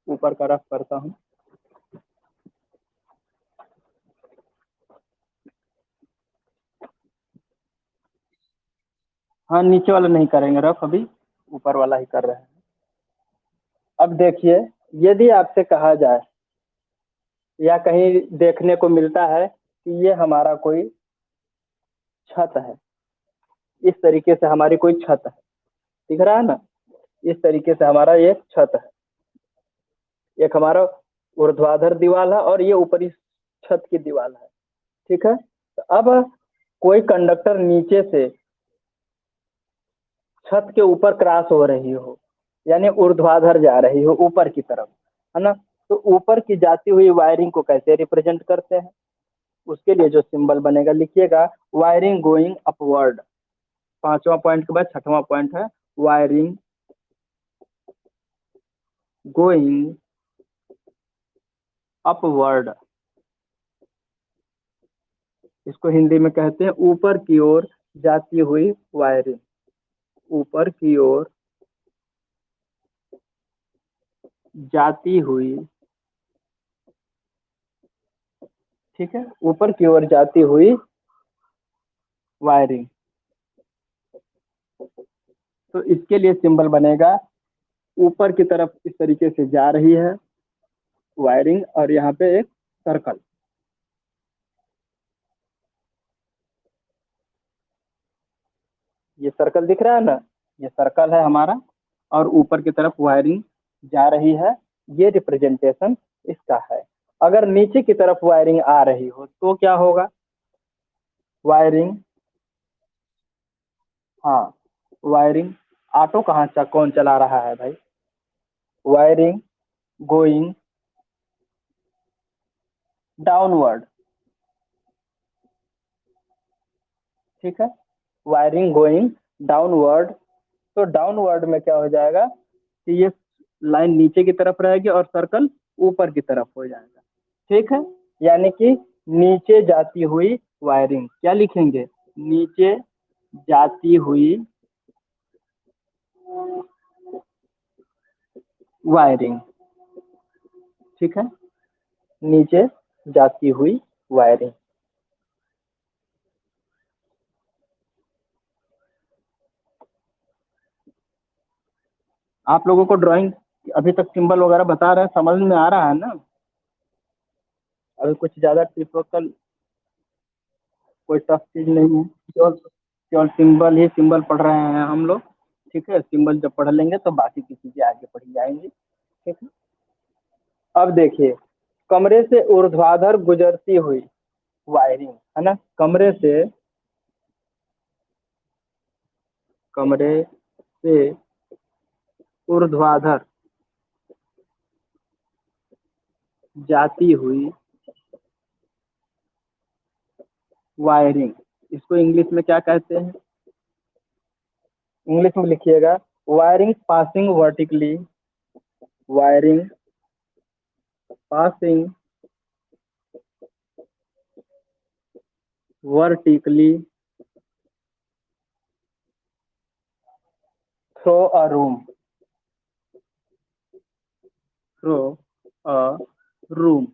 Speaker 1: ऊपर का रफ करता हूँ। हाँ, नीचे वाला नहीं करेंगे रफ अभी, ऊपर वाला ही कर रहे हैं। अब देखिए, यदि आपसे कहा जाए या कहीं देखने को मिलता है कि ये हमारा कोई छत है, इस तरीके से हमारी कोई छत है, दिख रहा है ना, इस तरीके से हमारा ये छत है, एक हमारा ऊर्ध्वाधर दीवार है और ये ऊपरी छत की दीवार है। ठीक है, तो अब कोई कंडक्टर नीचे से छत के ऊपर क्रॉस हो रही हो, यानी ऊर्ध्वाधर जा रही हो ऊपर की तरफ, है ना। तो ऊपर की जाती हुई वायरिंग को कैसे रिप्रेजेंट करते हैं, उसके लिए जो सिंबल बनेगा लिखिएगा, वायरिंग गोइंग अपवर्ड। पांचवा पॉइंट के बाद छठवां पॉइंट है वायरिंग गोइंग अपवर्ड। इसको हिंदी में कहते हैं ऊपर की ओर जाती हुई वायरिंग, ऊपर की ओर जाती हुई, ठीक है, ऊपर की ओर जाती हुई वायरिंग। तो इसके लिए सिंबल बनेगा, ऊपर की तरफ इस तरीके से जा रही है वायरिंग और यहाँ पे एक सर्कल, ये सर्कल दिख रहा है ना, ये सर्कल है हमारा, और ऊपर की तरफ वायरिंग जा रही है, ये रिप्रेजेंटेशन इसका है। अगर नीचे की तरफ वायरिंग आ रही हो तो क्या होगा, वायरिंग, हाँ, वायरिंग, ऑटो कहाँ कौन चला रहा है भाई, वायरिंग गोइंग डाउनवर्ड, ठीक है, वायरिंग गोइंग डाउनवर्ड। तो डाउनवर्ड में क्या हो जाएगा कि ये लाइन नीचे की तरफ रहेगी और सर्कल ऊपर की तरफ हो जाएगा, ठीक है। यानी कि नीचे जाती हुई वायरिंग, क्या लिखेंगे, नीचे जाती हुई वायरिंग, ठीक है, नीचे जाती हुई वायरिंग। आप लोगों को ड्राइंग अभी तक सिंबल वगैरह बता रहे हैं, समझ में आ रहा है ना, अभी कुछ ज्यादा टिपिकल कोई टफ चीज नहीं है, केवल केवल सिंबल ही सिंबल पढ़ रहे हैं हम लोग, ठीक है। सिंबल जब पढ़ लेंगे तो बाकी की चीजें आगे पढ़ी जाएंगी, ठीक है। अब देखिए, कमरे से ऊर्ध्वाधर गुजरती हुई वायरिंग, है ना, कमरे से ऊर्ध्वाधर जाती हुई वायरिंग, इसको इंग्लिश में क्या कहते हैं, इंग्लिश में लिखिएगा, wiring passing vertically, wiring passing vertically through a room, through a room,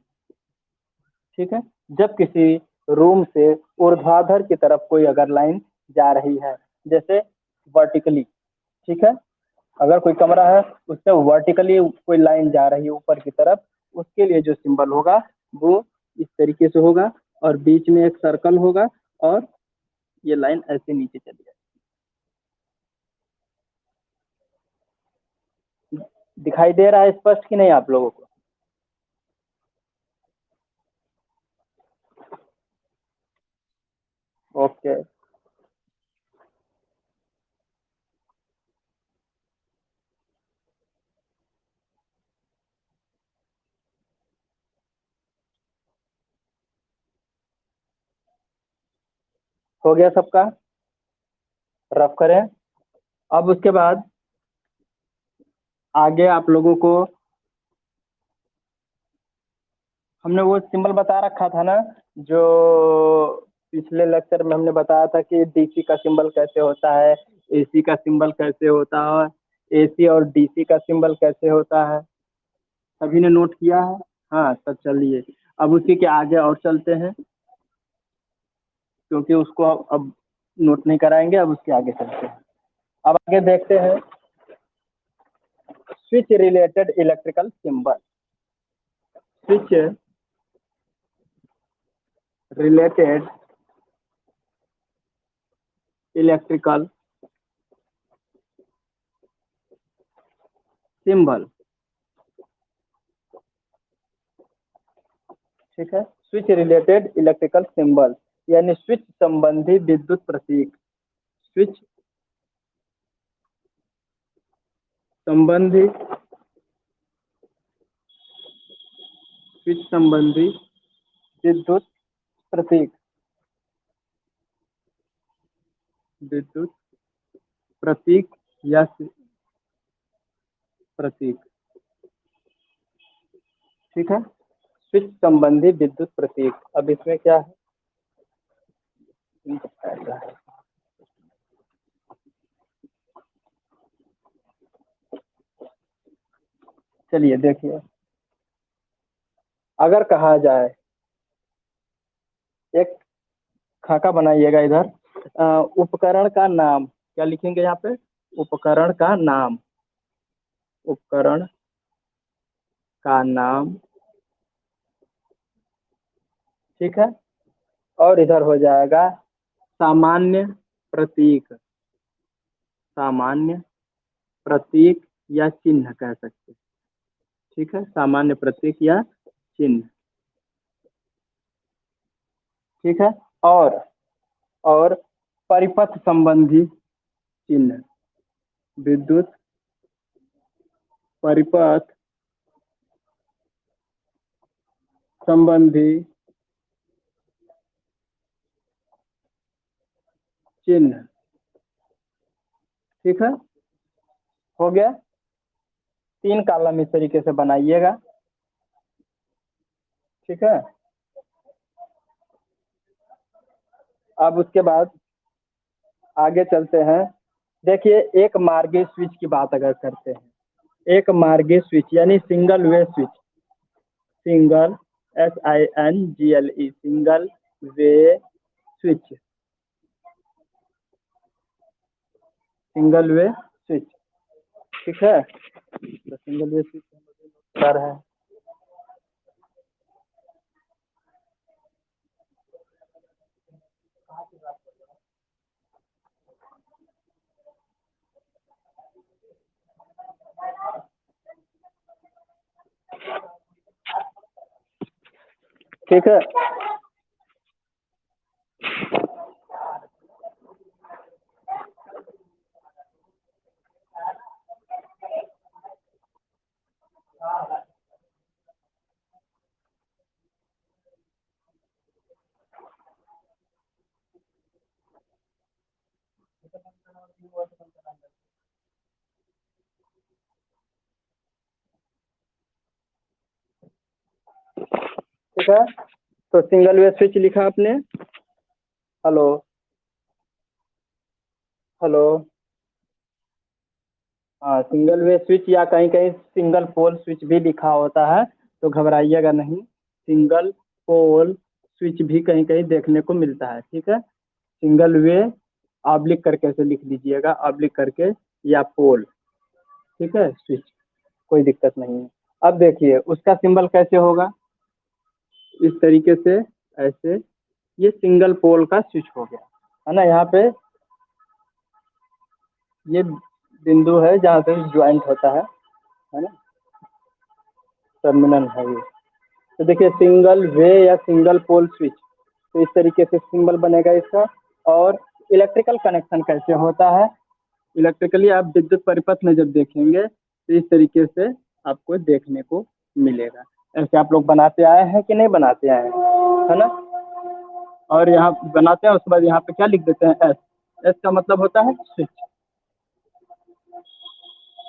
Speaker 1: ठीक है। जब किसी रूम से ऊर्ध्वाधर की तरफ कोई अगर लाइन जा रही है, जैसे वर्टिकली, ठीक है, अगर कोई कमरा है उससे वर्टिकली कोई लाइन जा रही है ऊपर की तरफ, उसके लिए जो सिंबल होगा वो इस तरीके से होगा, और बीच में एक सर्कल होगा, और ये लाइन ऐसे नीचे चली जाएगी। दिखाई दे रहा है स्पष्ट कि नहीं आप लोगों को, ओके। हो गया सबका, रफ करें। अब उसके बाद आगे आप लोगों को हमने वो सिंबल बता रखा था ना, जो पिछले लेक्चर में हमने बताया था कि डीसी का सिंबल कैसे होता है, एसी का सिंबल कैसे होता है, एसी और डीसी का सिंबल कैसे होता है, सभी ने नोट किया है। हाँ, तो चलिए अब उसी के आगे और चलते हैं, क्योंकि उसको अब नोट नहीं कराएंगे, अब उसके आगे चलते हैं। अब आगे देखते हैं switch related electrical symbol, switch related electrical symbol, ठीक है, स्विच रिलेटेड इलेक्ट्रिकल सिंबल। यानी स्विच संबंधी विद्युत प्रतीक। स्विच संबंधी स्विच संबंधी विद्युत प्रतीक। विद्युत प्रतीक या प्रतीक। ठीक है, स्विच संबंधी विद्युत प्रतीक। अब इसमें क्या है, चलिए देखिए, अगर कहा जाए, एक खाका बनाइएगा इधर। उपकरण का नाम क्या लिखेंगे यहाँ पे, उपकरण का नाम। उपकरण का नाम, ठीक है। और इधर हो जाएगा सामान्य प्रतीक। सामान्य प्रतीक या चिन्ह कह सकते हैं। ठीक है, सामान्य प्रतीक या चिन्ह। ठीक है, और परिपथ संबंधी चिन्ह। विद्युत परिपथ संबंधी चिन्ह। ठीक है, हो गया। 3 कॉलम इस तरीके से बनाइएगा। ठीक है, अब उसके बाद आगे चलते हैं। देखिए, एक मार्गीय स्विच की बात अगर करते हैं, एक मार्गीय स्विच यानी single way switch. Single, SINGLE, single way switch. Single way switch, ठीक है। तो सिंगल वे स्विच कर है। ठीक है, ठीक है। तो सिंगल वे स्विच लिखा आपने। Hello, hello. हाँ, सिंगल वे स्विच या कहीं कहीं सिंगल पोल स्विच भी लिखा होता है, तो घबराइएगा नहीं। सिंगल पोल स्विच भी कहीं कहीं देखने को मिलता है। ठीक है, सिंगल वे ऑब्लिक करके ऐसे लिख लीजिएगा, ऑब्लिक करके, या पोल। ठीक है, स्विच, कोई दिक्कत नहीं है। अब देखिए उसका सिंबल कैसे होगा, इस तरीके से, ऐसे। ये सिंगल पोल का स्विच हो गया, है ना। यहाँ पे ये बिंदु है जहाँ से ज्वाइंट होता है ना, टर्मिनल है ये। तो देखिए, सिंगल वे या सिंगल पोल स्विच, तो इस तरीके से सिंबल बनेगा इसका। और इलेक्ट्रिकल कनेक्शन कैसे होता है, इलेक्ट्रिकली आप विद्युत परिपथ में जब देखेंगे तो इस तरीके से आपको देखने को मिलेगा। ऐसे आप लोग बनाते आए हैं कि नहीं बनाते आए हैं, है ना। और यहाँ बनाते हैं, उसके बाद यहाँ पे क्या लिख देते हैं, एस। एस का मतलब होता है स्विच।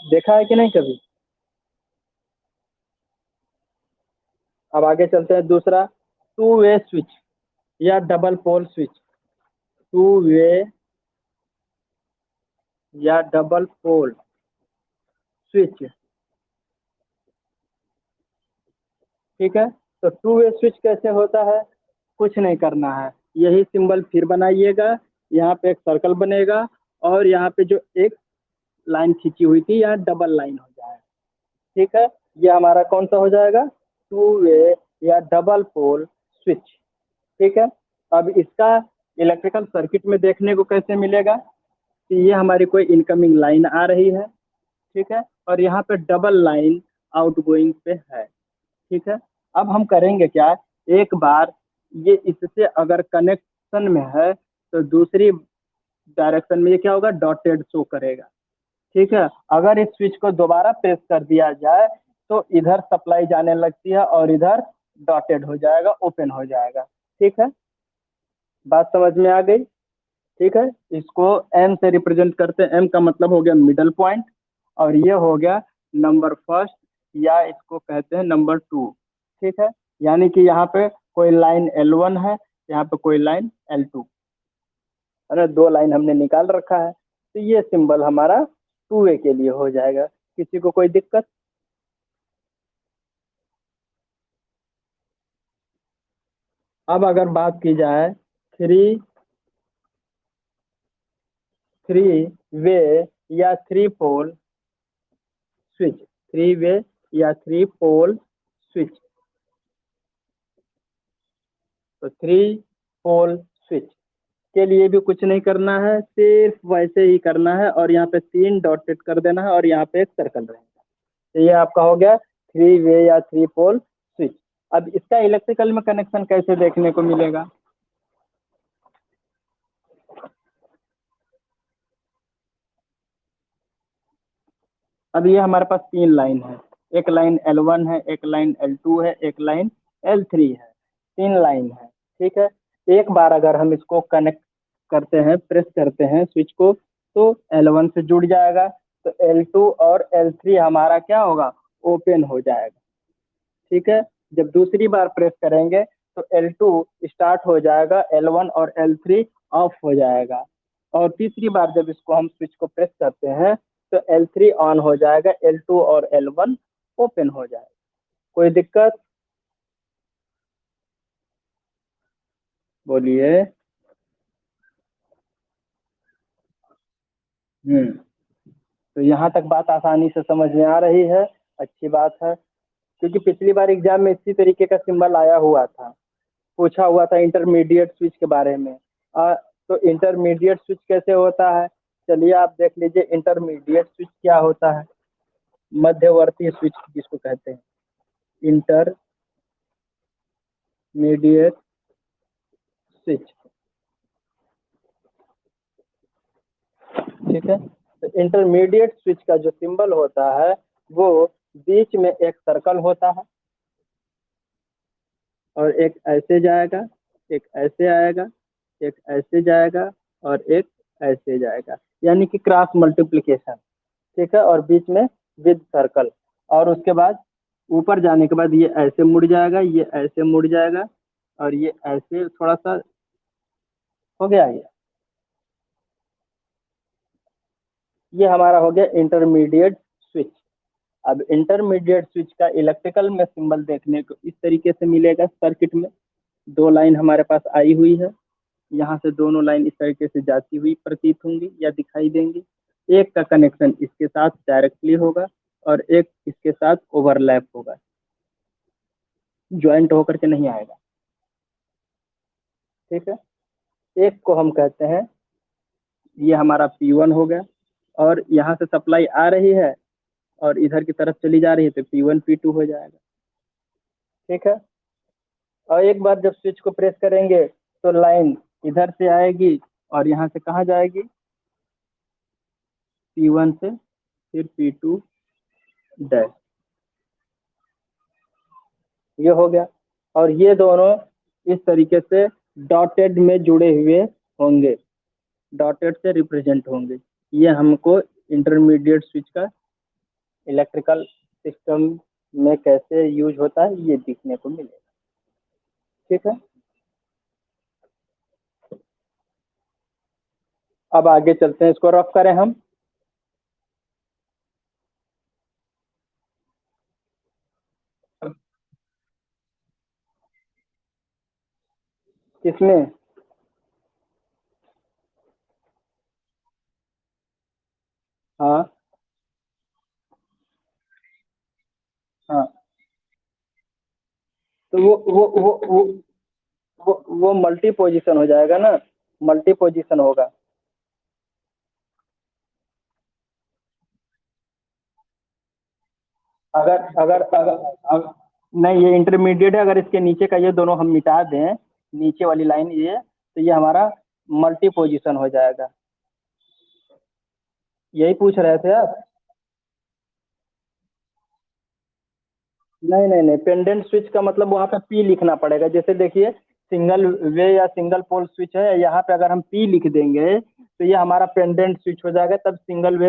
Speaker 1: देखा है कि नहीं कभी। अब आगे चलते हैं, दूसरा टू वे स्विच या double pole switch. Two way या डबल पोल स्विच। ठीक है, तो टू वे स्विच कैसे होता है, कुछ नहीं करना है, यही सिंबल फिर बनाइएगा। यहाँ पे एक सर्कल बनेगा, और यहाँ पे जो एक लाइन खींची हुई थी, यहाँ डबल लाइन हो जाएगा। ठीक है, ये हमारा कौन सा हो जाएगा, टू वे या डबल पोल स्विच। ठीक है, अब इसका इलेक्ट्रिकल सर्किट में देखने को कैसे मिलेगा, कि ये हमारी कोई इनकमिंग लाइन आ रही है। ठीक है, और यहाँ पे डबल लाइन आउटगोइंग पे है। ठीक है, अब हम करेंगे क्या, एक बार ये इससे अगर कनेक्शन डायरेक्शन में है तो दूसरी डायरेक्शन में ये क्या होगा, डॉटेड शो करेगा। ठीक है, अगर इस स्विच को दोबारा प्रेस कर दिया जाए तो इधर सप्लाई जाने लगती है और इधर डॉटेड हो जाएगा, ओपन हो जाएगा। ठीक है, बात समझ में आ गई। ठीक है, इसको एम से रिप्रेजेंट करते हैं। एम का मतलब हो गया मिडल पॉइंट, और ये हो गया नंबर फर्स्ट, या इसको कहते हैं नंबर टू। ठीक है, यानी कि यहाँ पे कोई लाइन L1 है, यहाँ पे कोई लाइन L2 है ना, दो लाइन हमने निकाल रखा है, तो ये सिंबल हमारा 2A के लिए हो जाएगा। किसी को कोई दिक्कत? अब अगर बात की जाए थ्री थ्री वे या थ्री पोल स्विच, थ्री वे या थ्री पोल स्विच, तो थ्री पोल स्विच के लिए भी कुछ नहीं करना है, सिर्फ वैसे ही करना है, और यहाँ पे 3 डॉट सेट कर देना है और यहाँ पे एक सर्कल रहेगा। तो ये आपका हो गया थ्री वे या थ्री पोल स्विच। अब इसका इलेक्ट्रिकल में कनेक्शन कैसे देखने को मिलेगा? अब ये हमारे पास 3 लाइन है, एक लाइन L1 है, एक लाइन L2 है, एक लाइन L3 है, 3 लाइन है। ठीक है, एक बार अगर हम इसको कनेक्ट करते हैं, प्रेस करते हैं स्विच को, तो L1 से जुड़ जाएगा, तो L2 और L3 हमारा क्या होगा, ओपन हो जाएगा। ठीक है, जब दूसरी बार प्रेस करेंगे तो L2 स्टार्ट हो जाएगा, L1 और L3 ऑफ हो जाएगा, और तीसरी बार जब इसको हम स्विच को प्रेस करते हैं तो L3 ऑन हो जाएगा, L2 और L1 ओपन हो जाएगा। कोई दिक्कत? बोलिए। हम्म, तो यहाँ तक बात आसानी से समझ में आ रही है, अच्छी बात है। क्योंकि पिछली बार एग्जाम में इसी तरीके का सिंबल आया हुआ था, पूछा हुआ था इंटरमीडिएट स्विच के बारे में। तो इंटरमीडिएट स्विच कैसे होता है, चलिए आप देख लीजिए इंटरमीडिएट स्विच क्या होता है। मध्यवर्ती स्विच जिसको कहते हैं, इंटरमीडिएट स्विच। ठीक है, तो इंटरमीडिएट स्विच का जो सिंबल होता है वो बीच में एक सर्कल होता है, और एक ऐसे जाएगा, एक ऐसे आएगा, एक ऐसे जाएगा, और एक ऐसे जाएगा, यानी कि क्रॉस मल्टीप्लिकेशन। ठीक है, और बीच में विद सर्कल, और उसके बाद ऊपर जाने के बाद ये ऐसे मुड़ जाएगा, ये ऐसे मुड़ जाएगा, और ये ऐसे थोड़ा सा हो गया। ये हमारा हो गया इंटरमीडिएट स्विच। अब इंटरमीडिएट स्विच का इलेक्ट्रिकल में सिंबल देखने को इस तरीके से मिलेगा सर्किट में। दो लाइन हमारे पास आई हुई है, यहाँ से दोनों लाइन इस तरीके से जाती हुई प्रतीत होंगी या दिखाई देंगी। एक का कनेक्शन इसके साथ डायरेक्टली होगा और एक इसके साथ ओवरलैप होगा, ज्वाइंट होकर के नहीं आएगा। ठीक है, एक को हम कहते हैं, ये हमारा P1 हो गया, और यहाँ से सप्लाई आ रही है और इधर की तरफ चली जा रही है, तो P1 P2 हो जाएगा। ठीक है, और एक बार जब स्विच को प्रेस करेंगे तो लाइन इधर से आएगी और यहाँ से कहाँ जाएगी, P1 से फिर P2 डैश। ये हो गया, और ये दोनों इस तरीके से डॉटेड में जुड़े हुए होंगे, डॉटेड से रिप्रेजेंट होंगे। ये हमको इंटरमीडिएट स्विच का इलेक्ट्रिकल सिस्टम में कैसे यूज होता है ये दिखने को मिलेगा। ठीक है, अब आगे चलते हैं, इसको रफ करें हम। किसमें? हाँ हाँ, तो वो मल्टी पोजीशन हो जाएगा ना, मल्टी पोजीशन होगा। अगर अगर अगर, अगर नहीं, ये इंटरमीडिएट है, अगर इसके नीचे का ये दोनों हम मिटा दें, नीचे वाली लाइन ये, तो ये हमारा मल्टी पोजीशन हो जाएगा। यही पूछ रहे थे आप? नहीं नहीं नहीं, पेंडेंट स्विच का मतलब वहाँ पे पी लिखना पड़ेगा। जैसे देखिए, सिंगल वे या सिंगल पोल स्विच है, यहाँ पे अगर हम पी लिख देंगे तो ये हमारा पेंडेंट स्विच हो जाएगा, तब सिंगल वे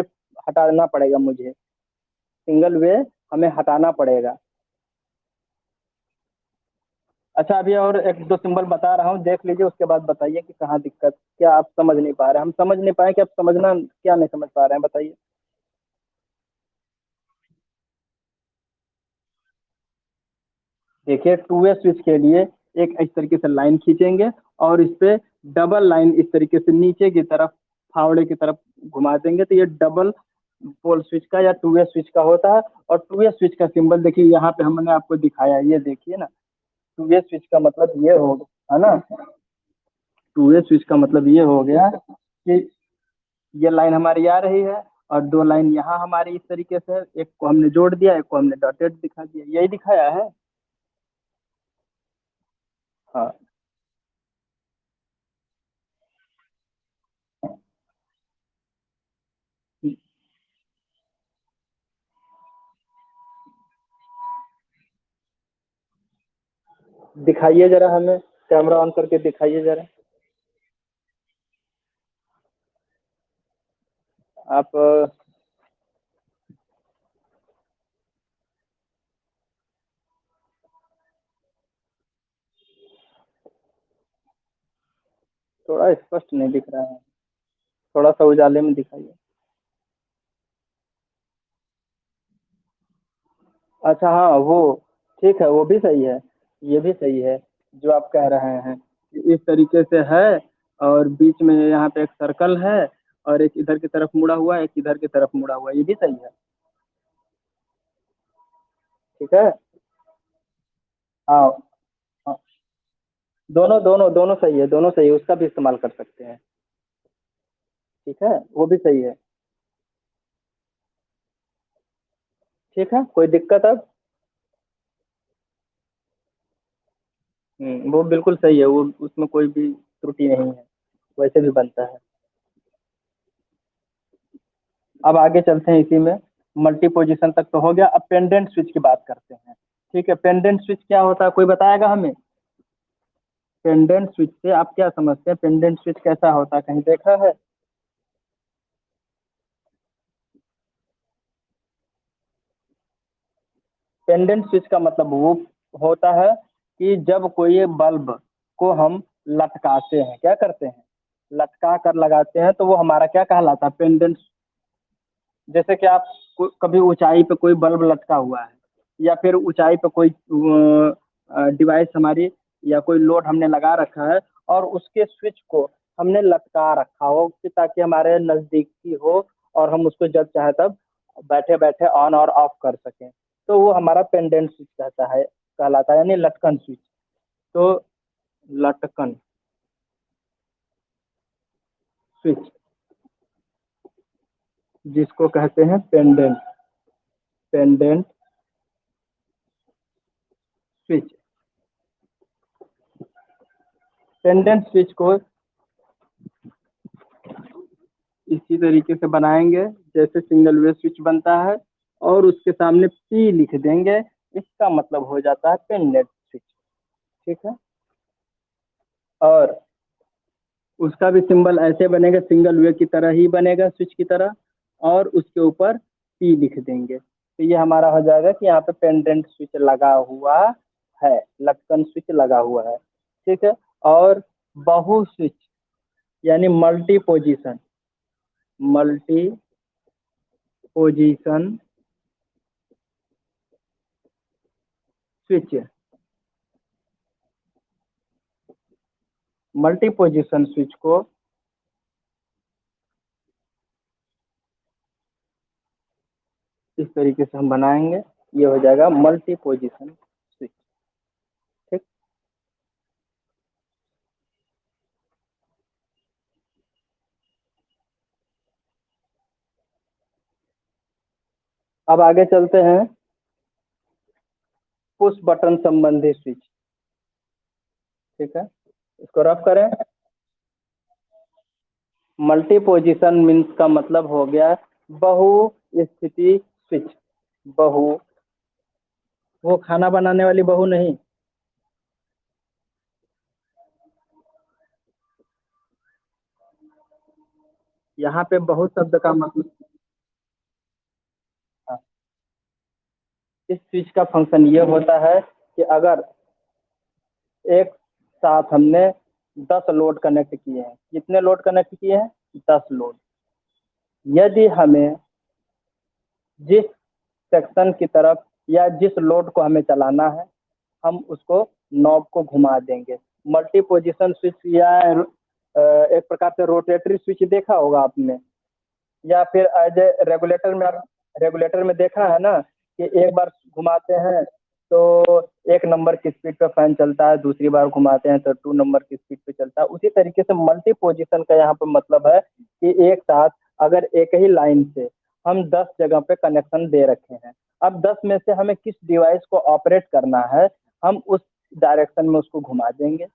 Speaker 1: हटाना पड़ेगा मुझे। सिंगल वे हमें हटाना पड़ेगा। अच्छा, अभी और एक दो सिंबल बता रहा हूँ, देख लीजिए, उसके बाद बताइए कि कहाँ दिक्कत, क्या आप समझ नहीं पा रहे हैं। हम समझ नहीं पाए कि आप समझना क्या नहीं समझ पा रहे हैं, बताइए। देखिए, टू वे स्विच के लिए एक इस तरीके से लाइन खींचेंगे और इस पे डबल लाइन इस तरीके से नीचे की तरफ, फावड़े की तरफ घुमा देंगे, तो ये डबल पोल स्विच का या टू वे स्विच का होता है। और टू वे स्विच का सिंबल देखिए यहाँ पे हमने आपको दिखाया है, ये देखिए ना। टू वे स्विच का मतलब ये हो, है ना। टू वे स्विच का मतलब ये हो गया कि ये लाइन हमारी आ रही है और दो लाइन यहाँ हमारी इस तरीके से, एक को हमने जोड़ दिया, एक को हमने डॉटेड दिखा दिया, यही दिखाया है। हाँ, दिखाइए जरा हमें, कैमरा ऑन करके दिखाइए जरा। आप थोड़ा स्पष्ट नहीं दिख रहा है, थोड़ा सा उजाले में दिखाइए। अच्छा हाँ, वो ठीक है, वो भी सही है। ये भी सही है जो आप कह रहे हैं कि इस तरीके से है, और बीच में यहाँ पे एक सर्कल है, और एक इधर की तरफ मुड़ा हुआ है, एक इधर की तरफ मुड़ा हुआ है, ये भी सही है। ठीक है। हाँ हाँ, दोनों दोनों दोनों सही है, दोनों सही है, उसका भी इस्तेमाल कर सकते हैं। ठीक है, वो भी सही है। ठीक है, कोई दिक्कत अब? वो बिल्कुल सही है, वो उसमें कोई भी त्रुटि नहीं है, वैसे भी बनता है। अब आगे चलते हैं इसी में। मल्टी पोजीशन तक तो हो गया, अब पेंडेंट स्विच की बात करते हैं। ठीक है, पेंडेंट स्विच क्या होता है, कोई बताएगा हमें? पेंडेंट स्विच से आप क्या समझते हैं, पेंडेंट स्विच कैसा होता है, कहीं देखा है? पेंडेंट स्विच का मतलब वो होता है कि जब कोई बल्ब को हम लटकाते हैं, क्या करते हैं, लटका कर लगाते हैं, तो वो हमारा क्या कहलाता है, पेंडेंट। जैसे कि आप कभी ऊंचाई पे कोई बल्ब लटका हुआ है, या फिर ऊंचाई पे कोई डिवाइस हमारी, या कोई लोड हमने लगा रखा है, और उसके स्विच को हमने लटका रखा हो कि ताकि हमारे नजदीकी हो, और हम उसको जब चाहे तब बैठे बैठे ऑन और ऑफ कर सकें, तो वो हमारा पेंडेंट स्विच कहलाता है, यानी लटकन स्विच। तो लटकन स्विच, जिसको कहते हैं pendant, pendant switch. Pendant switch को इसी तरीके से बनाएंगे जैसे सिंगल वे स्विच बनता है, और उसके सामने पी लिख देंगे, इसका मतलब हो जाता है पेंडेंट स्विच। ठीक है। और उसका भी सिंबल ऐसे बनेगा, सिंगल वे की तरह ही बनेगा, स्विच की तरह, और उसके ऊपर पी लिख देंगे, तो ये हमारा हो जाएगा कि यहाँ पे पेंडेंट स्विच लगा हुआ है, लटकन स्विच लगा हुआ है। ठीक है। और बहु स्विच, यानी multi position, multi position switch, multi position switch को इस तरीके से हम बनाएंगे, ये हो जाएगा मल्टी पोजीशन स्विच। ठीक। अब आगे चलते हैं, पुश बटन संबंधी स्विच। ठीक है, इसको रफ करें। मल्टी पोजीशन मीन्स का मतलब हो गया बहु स्थिति स्विच। बहु, वो खाना बनाने वाली बहू नहीं। यहाँ पे बहु शब्द का मतलब, हाँ, इस स्विच का फंक्शन ये होता है कि अगर एक साथ हमने 10 लोड कनेक्ट किए हैं, कितने लोड कनेक्ट किए हैं, 10 लोड। यदि हमें जिस सेक्शन की तरफ या जिस लोड को हमें चलाना है, हम उसको नॉब को घुमा देंगे। मल्टी पोजीशन स्विच या एक प्रकार से रोटेटरी स्विच देखा होगा आपने, या फिर एज ए रेगुलेटर में, आप रेगुलेटर में देखा है ना कि एक बार घुमाते हैं तो 1 नंबर की स्पीड पे फैन चलता है, दूसरी बार घुमाते हैं तो 2 नंबर की स्पीड पे चलता है। उसी तरीके से मल्टी पोजीशन का यहाँ पे मतलब है कि एक साथ अगर एक ही लाइन से हम 10 जगह पे कनेक्शन दे रखे हैं, अब 10 में से हमें किस डिवाइस को ऑपरेट करना है, हम उस डायरेक्शन में उसको घुमा देंगे।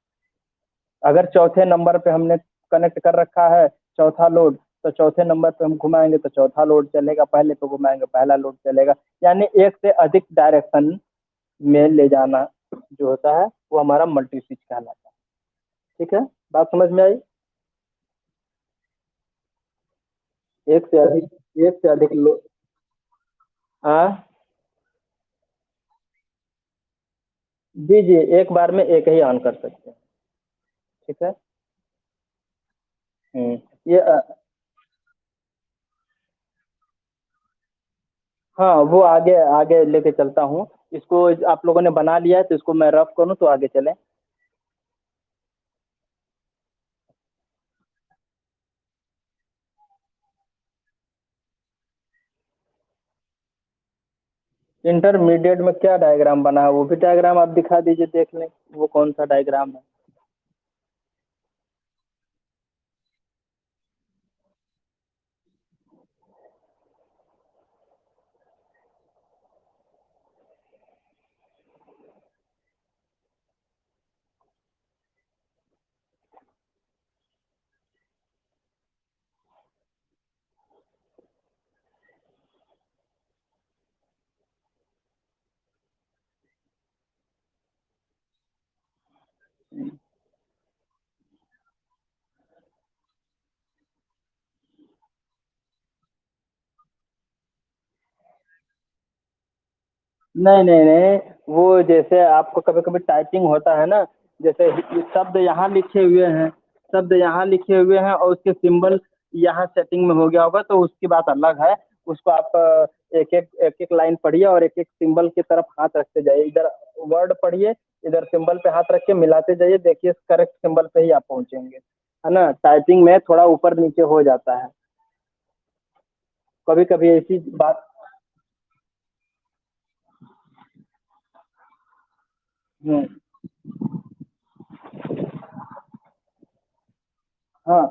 Speaker 1: अगर चौथे नंबर पे हमने कनेक्ट कर रखा है चौथा लोड, तो चौथे नंबर पे हम घुमाएंगे तो चौथा लोड चलेगा, पहले पे घुमाएंगे पहला लोड चलेगा। यानी एक से अधिक डायरेक्शन में ले जाना जो होता है वो हमारा मल्टी स्विच कहलाता है। ठीक है, बात समझ में आई। एक से अधिक लोड। हाँ, जी जी, एक बार में एक ही ऑन कर सकते हैं। ठीक है। हम्म। ये हाँ, वो आगे आगे लेके चलता हूँ। इसको आप लोगों ने बना लिया है तो इसको मैं रफ करूँ तो आगे चले। इंटरमीडिएट में क्या डायग्राम बना है, वो भी डायग्राम आप दिखा दीजिए, देख लें वो कौन सा डायग्राम है। नहीं नहीं नहीं, वो जैसे आपको कभी कभी टाइपिंग होता है ना, जैसे ये शब्द यहाँ लिखे हुए हैं, शब्द यहाँ लिखे हुए हैं और उसके सिंबल यहाँ सेटिंग में हो गया होगा तो उसकी बात अलग है। उसको आप एक एक लाइन पढ़िए और एक एक सिंबल की तरफ हाथ रखते जाइए, इधर वर्ड पढ़िए, इधर सिंबल पे हाथ रख के मिलाते जाइए, देखिए करेक्ट सिंबल पे ही आप पहुंचेंगे। है ना, टाइपिंग में थोड़ा ऊपर नीचे हो जाता है, कभी कभी ऐसी बात। हम्म, हाँ,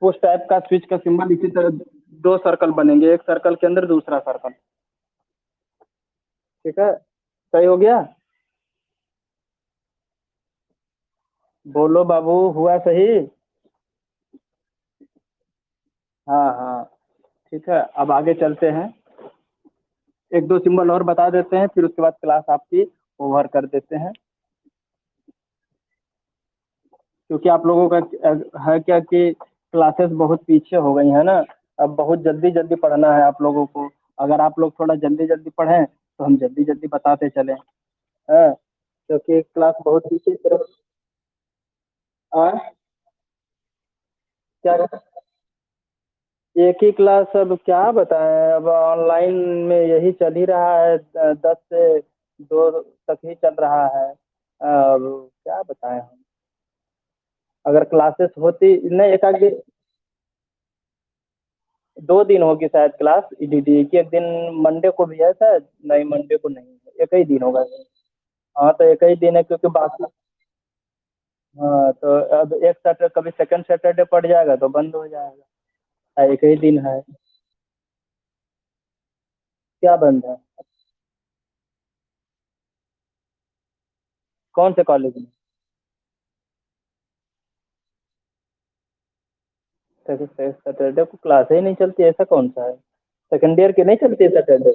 Speaker 1: उस टाइप का स्विच का सिंबल इसी तरह 2 सर्कल बनेंगे, एक सर्कल के अंदर दूसरा सर्कल। ठीक है, सही हो गया। बोलो बाबू, हुआ सही। हाँ हाँ, ठीक है, अब आगे चलते हैं। एक दो सिंबल और बता देते हैं, फिर उसके बाद क्लास आपकी ओवर कर देते हैं। क्योंकि आप लोगों का है क्या कि क्लासेस बहुत पीछे हो गई है ना, अब बहुत जल्दी जल्दी पढ़ना है आप लोगों को। अगर आप लोग थोड़ा जल्दी जल्दी पढ़ें तो हम जल्दी जल्दी बताते चलें। हाँ, क्योंकि क्लास बहुत पीछे की तरफ। हाँ, क्या, एक ही क्लास, अब क्या बताएं, अब ऑनलाइन में यही चल ही रहा है, 10 से 2 तक ही चल रहा है। अब क्या बताएं हम, अगर क्लासेस होती नहीं एक आध दिन, 2 दिन होगी शायद क्लास ईडीडी की, एक दिन मंडे को भी है शायद, नहीं मंडे को नहीं है, एक ही दिन होगा। हाँ, तो एक ही दिन है क्योंकि बाकी, हाँ, तो अब एक सैटरडे कभी सेकंड सैटरडे पड़ जाएगा तो बंद हो जाएगा। एक ही दिन है। क्या बंद है, कौन से कॉलेज में। सैटरडे को क्लास ही नहीं चलती, ऐसा कौन सा है? सेकेंड ईयर की नहीं चलती है सैटरडे?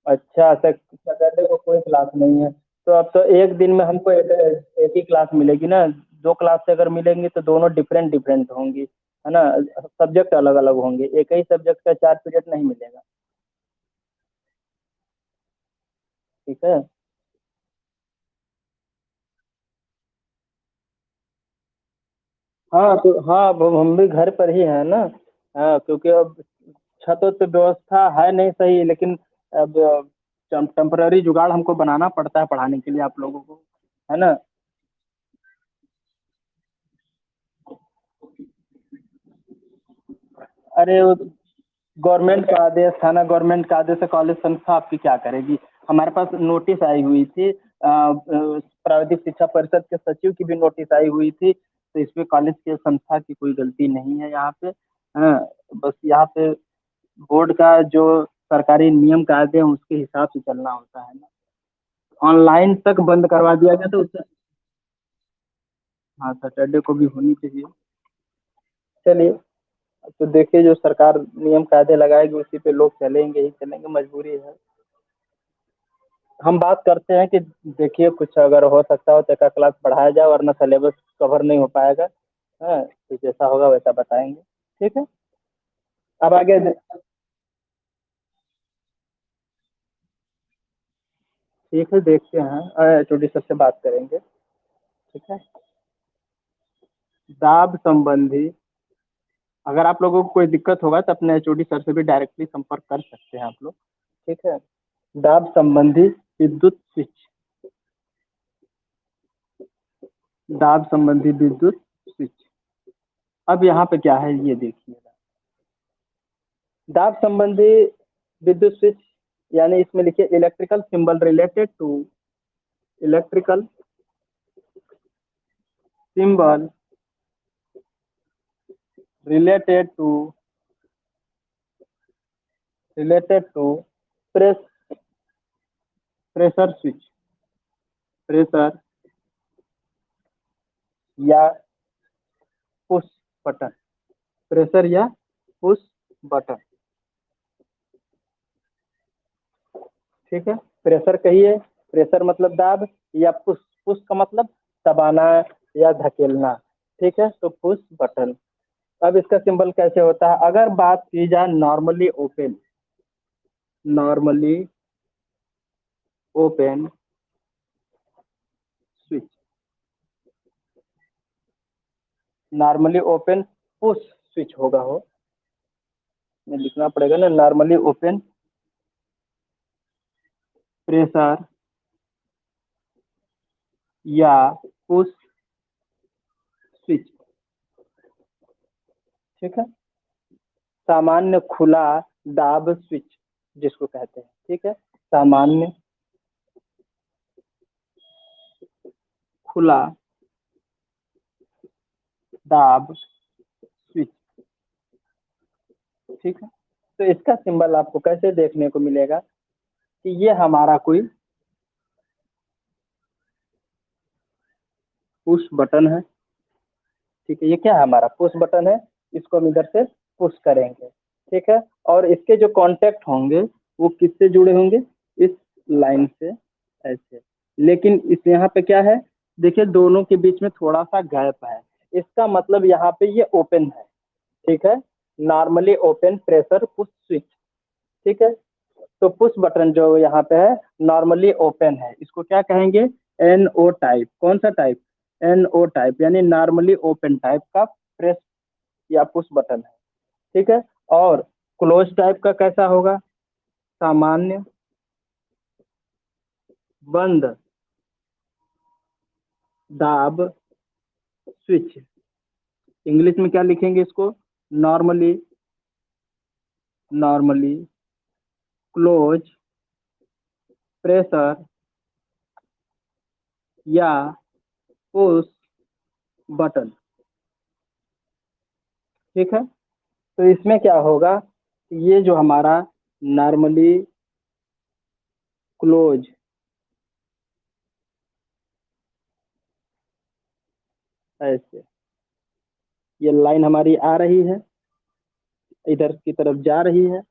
Speaker 1: अच्छा, सैटरडे को कोई क्लास नहीं है। तो अब तो एक दिन में हमको एक ही क्लास मिलेगी ना। दो क्लास से अगर मिलेंगी तो दोनों डिफरेंट डिफरेंट होंगी, है ना। सब्जेक्ट अलग अलग होंगे, एक ही सब्जेक्ट का 4 पीरियड नहीं मिलेगा। ठीक है। हाँ तो हाँ, अब हम भी घर पर ही है ना। हाँ, क्योंकि अब छतों पे व्यवस्था है नहीं सही, लेकिन अब टेम्पररी जुगाड़ हमको बनाना पड़ता है पढ़ाने के लिए आप लोगों को, है ना। अरे वो गवर्नमेंट का आदेश था ना, गवर्नमेंट का आदेश है, कॉलेज संस्था आपकी क्या करेगी। हमारे पास नोटिस आई हुई थी, प्राविधिक शिक्षा परिषद के सचिव की भी नोटिस आई हुई थी, तो इसमें कॉलेज के संस्था की कोई गलती नहीं है यहाँ पे। हाँ, बस यहाँ पे बोर्ड का जो सरकारी नियम कायदे हैं उसके हिसाब से चलना होता है ना। ऑनलाइन तक बंद करवा दिया गया तो उससे। हाँ, सैटरडे को भी होनी चाहिए। चलिए, तो देखिए जो सरकार नियम कायदे लगाएगी उसी पे लोग चलेंगे ही चलेंगे, मजबूरी है। हम बात करते हैं कि देखिए कुछ अगर हो सकता हो तो एक क्लास बढ़ाया जाए, वरना सिलेबस कवर नहीं हो पाएगा। हाँ, तो जैसा होगा वैसा बताएंगे। ठीक है। अब आगे ठीक है, देखते हैं, एचओडी सर से बात करेंगे। ठीक है। दाब संबंधी, अगर आप लोगों को कोई दिक्कत होगा तो अपने एचओडी सर से भी डायरेक्टली संपर्क कर सकते हैं आप लोग। ठीक है। दाब संबंधी विद्युत स्विच, दाब संबंधी विद्युत स्विच। अब यहाँ पे क्या है ये देखिएगा। दाब संबंधी विद्युत स्विच, यानी इसमें लिखिए electrical symbol related to, electrical symbol related to, related to press, pressure switch, pressure या पुश बटन, प्रेशर या पुश बटन। ठीक है। प्रेशर कहिए, प्रेशर मतलब दाब, या पुश, पुश का मतलब दबाना या धकेलना। ठीक है, तो पुश बटन। अब इसका सिंबल कैसे होता है, अगर बात की जाए normally open, normally open switch, normally open push switch होगा हो, में लिखना पड़ेगा ना, नॉर्मली ओपन प्रेशर या पुश स्विच। ठीक है। सामान्य खुला दाब स्विच जिसको कहते हैं। ठीक है। सामान्य खुला दाब स्विच। ठीक है। तो इसका सिंबल आपको कैसे देखने को मिलेगा कि ये हमारा कोई पुश बटन है। ठीक है, ये क्या है, हमारा पुश बटन है। इसको हम इधर से पुश करेंगे। ठीक है। और इसके जो कांटेक्ट होंगे वो किससे जुड़े होंगे, इस लाइन से, ऐसे। लेकिन इस यहाँ पे क्या है, देखिए दोनों के बीच में थोड़ा सा गैप है, इसका मतलब यहाँ पे ये ओपन है। ठीक है। Normally open pressure push switch. ठीक है। तो पुश बटन जो यहाँ पे है नॉर्मली ओपन है, इसको क्या कहेंगे, एन ओ टाइप। कौन सा टाइप, एन ओ टाइप, यानी नॉर्मली ओपन टाइप का प्रेस या पुश बटन है। ठीक है। और क्लोज टाइप का कैसा होगा, सामान्य बंद दाब स्विच। इंग्लिश में क्या लिखेंगे इसको, नॉर्मली, नॉर्मली क्लोज प्रेशर या पुश बटन। ठीक है। तो इसमें क्या होगा, ये जो हमारा नॉर्मली क्लोज ऐसे ये लाइन हमारी आ रही है, इधर की तरफ जा रही है,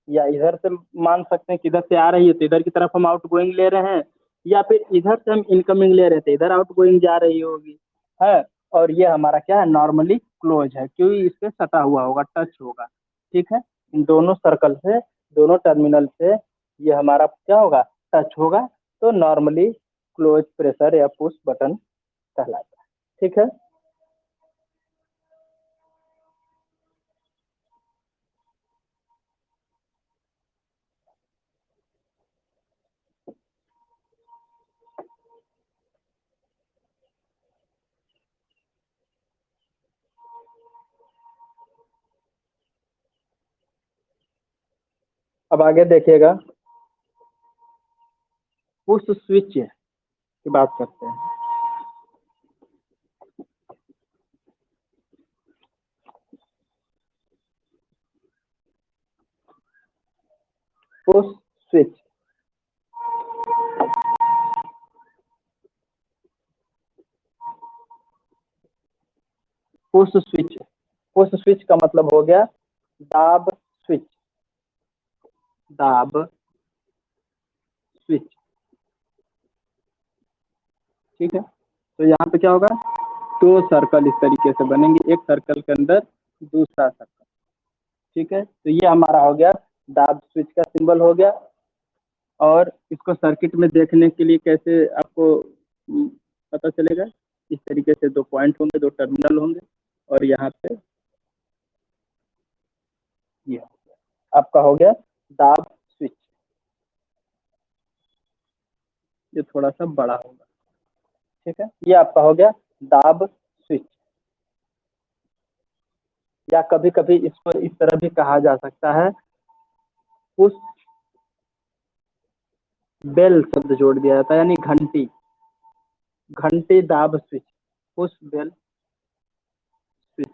Speaker 1: या इधर से मान सकते हैं कि इधर से आ रही है तो इधर की तरफ हम आउट गोइंग ले रहे हैं, या फिर इधर से हम इनकमिंग ले रहे थे इधर आउट गोइंग जा रही होगी है। और ये हमारा क्या है, नॉर्मली क्लोज है, क्योंकि इससे सटा हुआ होगा, टच होगा। ठीक है, इन दोनों सर्कल से, दोनों टर्मिनल से ये हमारा क्या होगा, टच होगा, तो नॉर्मली क्लोज प्रेशर या पुश बटन कहलाता है। ठीक है, अब आगे देखिएगा, पुश स्विच की बात करते हैं। Push switch, push switch, push switch का मतलब हो गया दाब स्विच, दाब स्विच। ठीक है, तो यहाँ पे क्या होगा, दो सर्कल इस तरीके से बनेंगे, एक सर्कल के अंदर दूसरा सर्कल। ठीक है, तो ये हमारा हो गया दाब स्विच का सिंबल हो गया। और इसको सर्किट में देखने के लिए कैसे आपको पता चलेगा, इस तरीके से दो पॉइंट होंगे, दो टर्मिनल होंगे, और यहाँ पे ये आपका हो गया दाब स्विच। ये थोड़ा सा बड़ा होगा। ठीक है, ये आपका हो गया दाब स्विच, या कभी कभी इसको इस तरह भी कहा जा सकता है, पुश बेल शब्द जोड़ दिया जाता है, यानी घंटी, घंटी दाब स्विच, पुश बेल स्विच,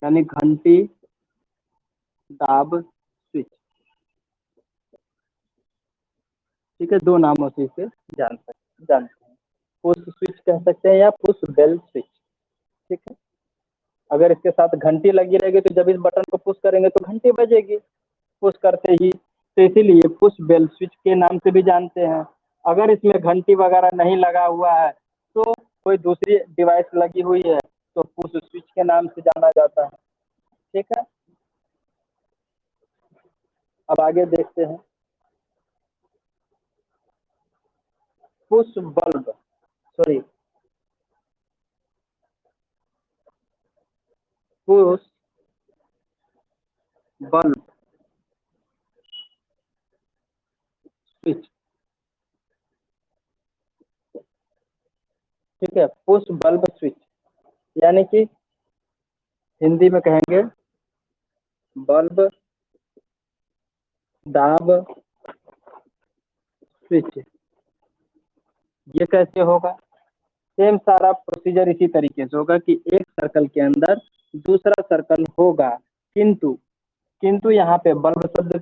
Speaker 1: यानी घंटी दाब स्विच। ठीक है, दो नामों से इसे जानते हैं, पुश स्विच कह सकते हैं या पुश बेल स्विच। ठीक है, अगर इसके साथ घंटी लगी रहेगी तो जब इस बटन को पुश करेंगे तो घंटी बजेगी पुश करते ही, तो इसीलिए पुश बेल स्विच के नाम से भी जानते हैं। अगर इसमें घंटी वगैरह नहीं लगा हुआ है तो कोई दूसरी डिवाइस लगी हुई है तो पुश स्विच के नाम से जाना जाता है। ठीक है, अब आगे देखते हैं, push bulb, sorry, push bulb switch. ठीक है, पुश बल्ब स्विच, यानी कि हिंदी में कहेंगे बल्ब दाब स्विच। ये कैसे होगा, सेम सारा प्रोसीजर इसी तरीके से होगा कि एक सर्कल के अंदर दूसरा सर्कल होगा, किंतु किंतु यहाँ पे बल्ब शब्द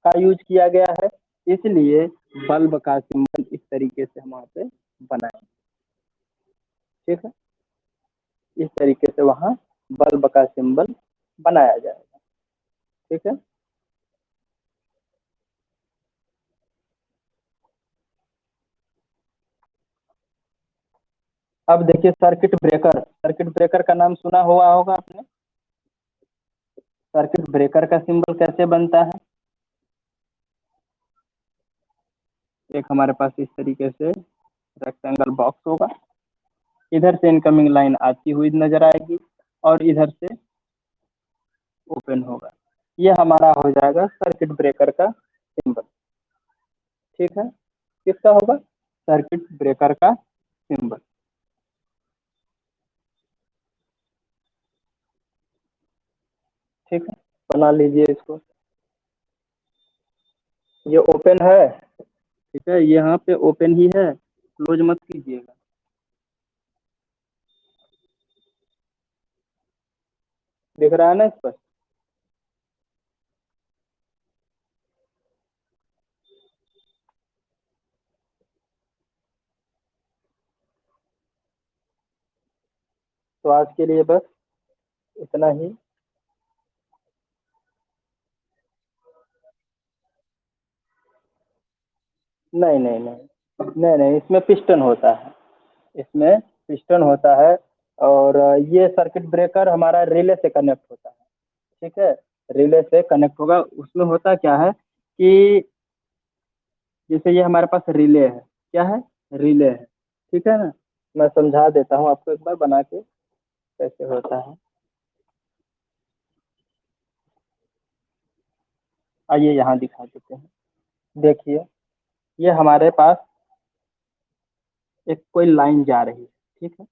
Speaker 1: का यूज किया गया है, इसलिए बल्ब का सिंबल इस तरीके से हम वहाँ पे बनाएंगे। ठीक है, इस तरीके से वहाँ बल्ब का सिंबल बनाया जाएगा। ठीक है, अब देखिए सर्किट ब्रेकर, सर्किट ब्रेकर का नाम सुना हुआ होगा आपने। सर्किट ब्रेकर का सिंबल कैसे बनता है, एक हमारे पास इस तरीके से रेक्टेंगल बॉक्स होगा, इधर से इनकमिंग लाइन आती हुई नजर आएगी और इधर से ओपन होगा, ये हमारा हो जाएगा सर्किट ब्रेकर का सिंबल। ठीक है, किसका होगा, सर्किट ब्रेकर का सिंबल। ठीक है, बना लीजिए इसको, ये ओपन है। ठीक है, यहाँ पे ओपन ही है, क्लोज मत कीजिएगा। दिख रहा है ना इस पर, तो आज के लिए बस इतना ही। नहीं नहीं नहीं नहीं नहीं, इसमें पिस्टन होता है। इसमें पिस्टन होता है। और ये सर्किट ब्रेकर हमारा रिले से कनेक्ट होता है। ठीक है। रिले से कनेक्ट होगा। उसमें होता क्या है कि जैसे ये हमारे पास रिले है। क्या है? रिले है। ठीक है ना। मैं समझा देता हूँ आपको एक बार बना के कैसे होता है। आइए यहाँ दिखा देते हैं। देखिए, ये हमारे पास एक कोई लाइन जा रही है। ठीक है।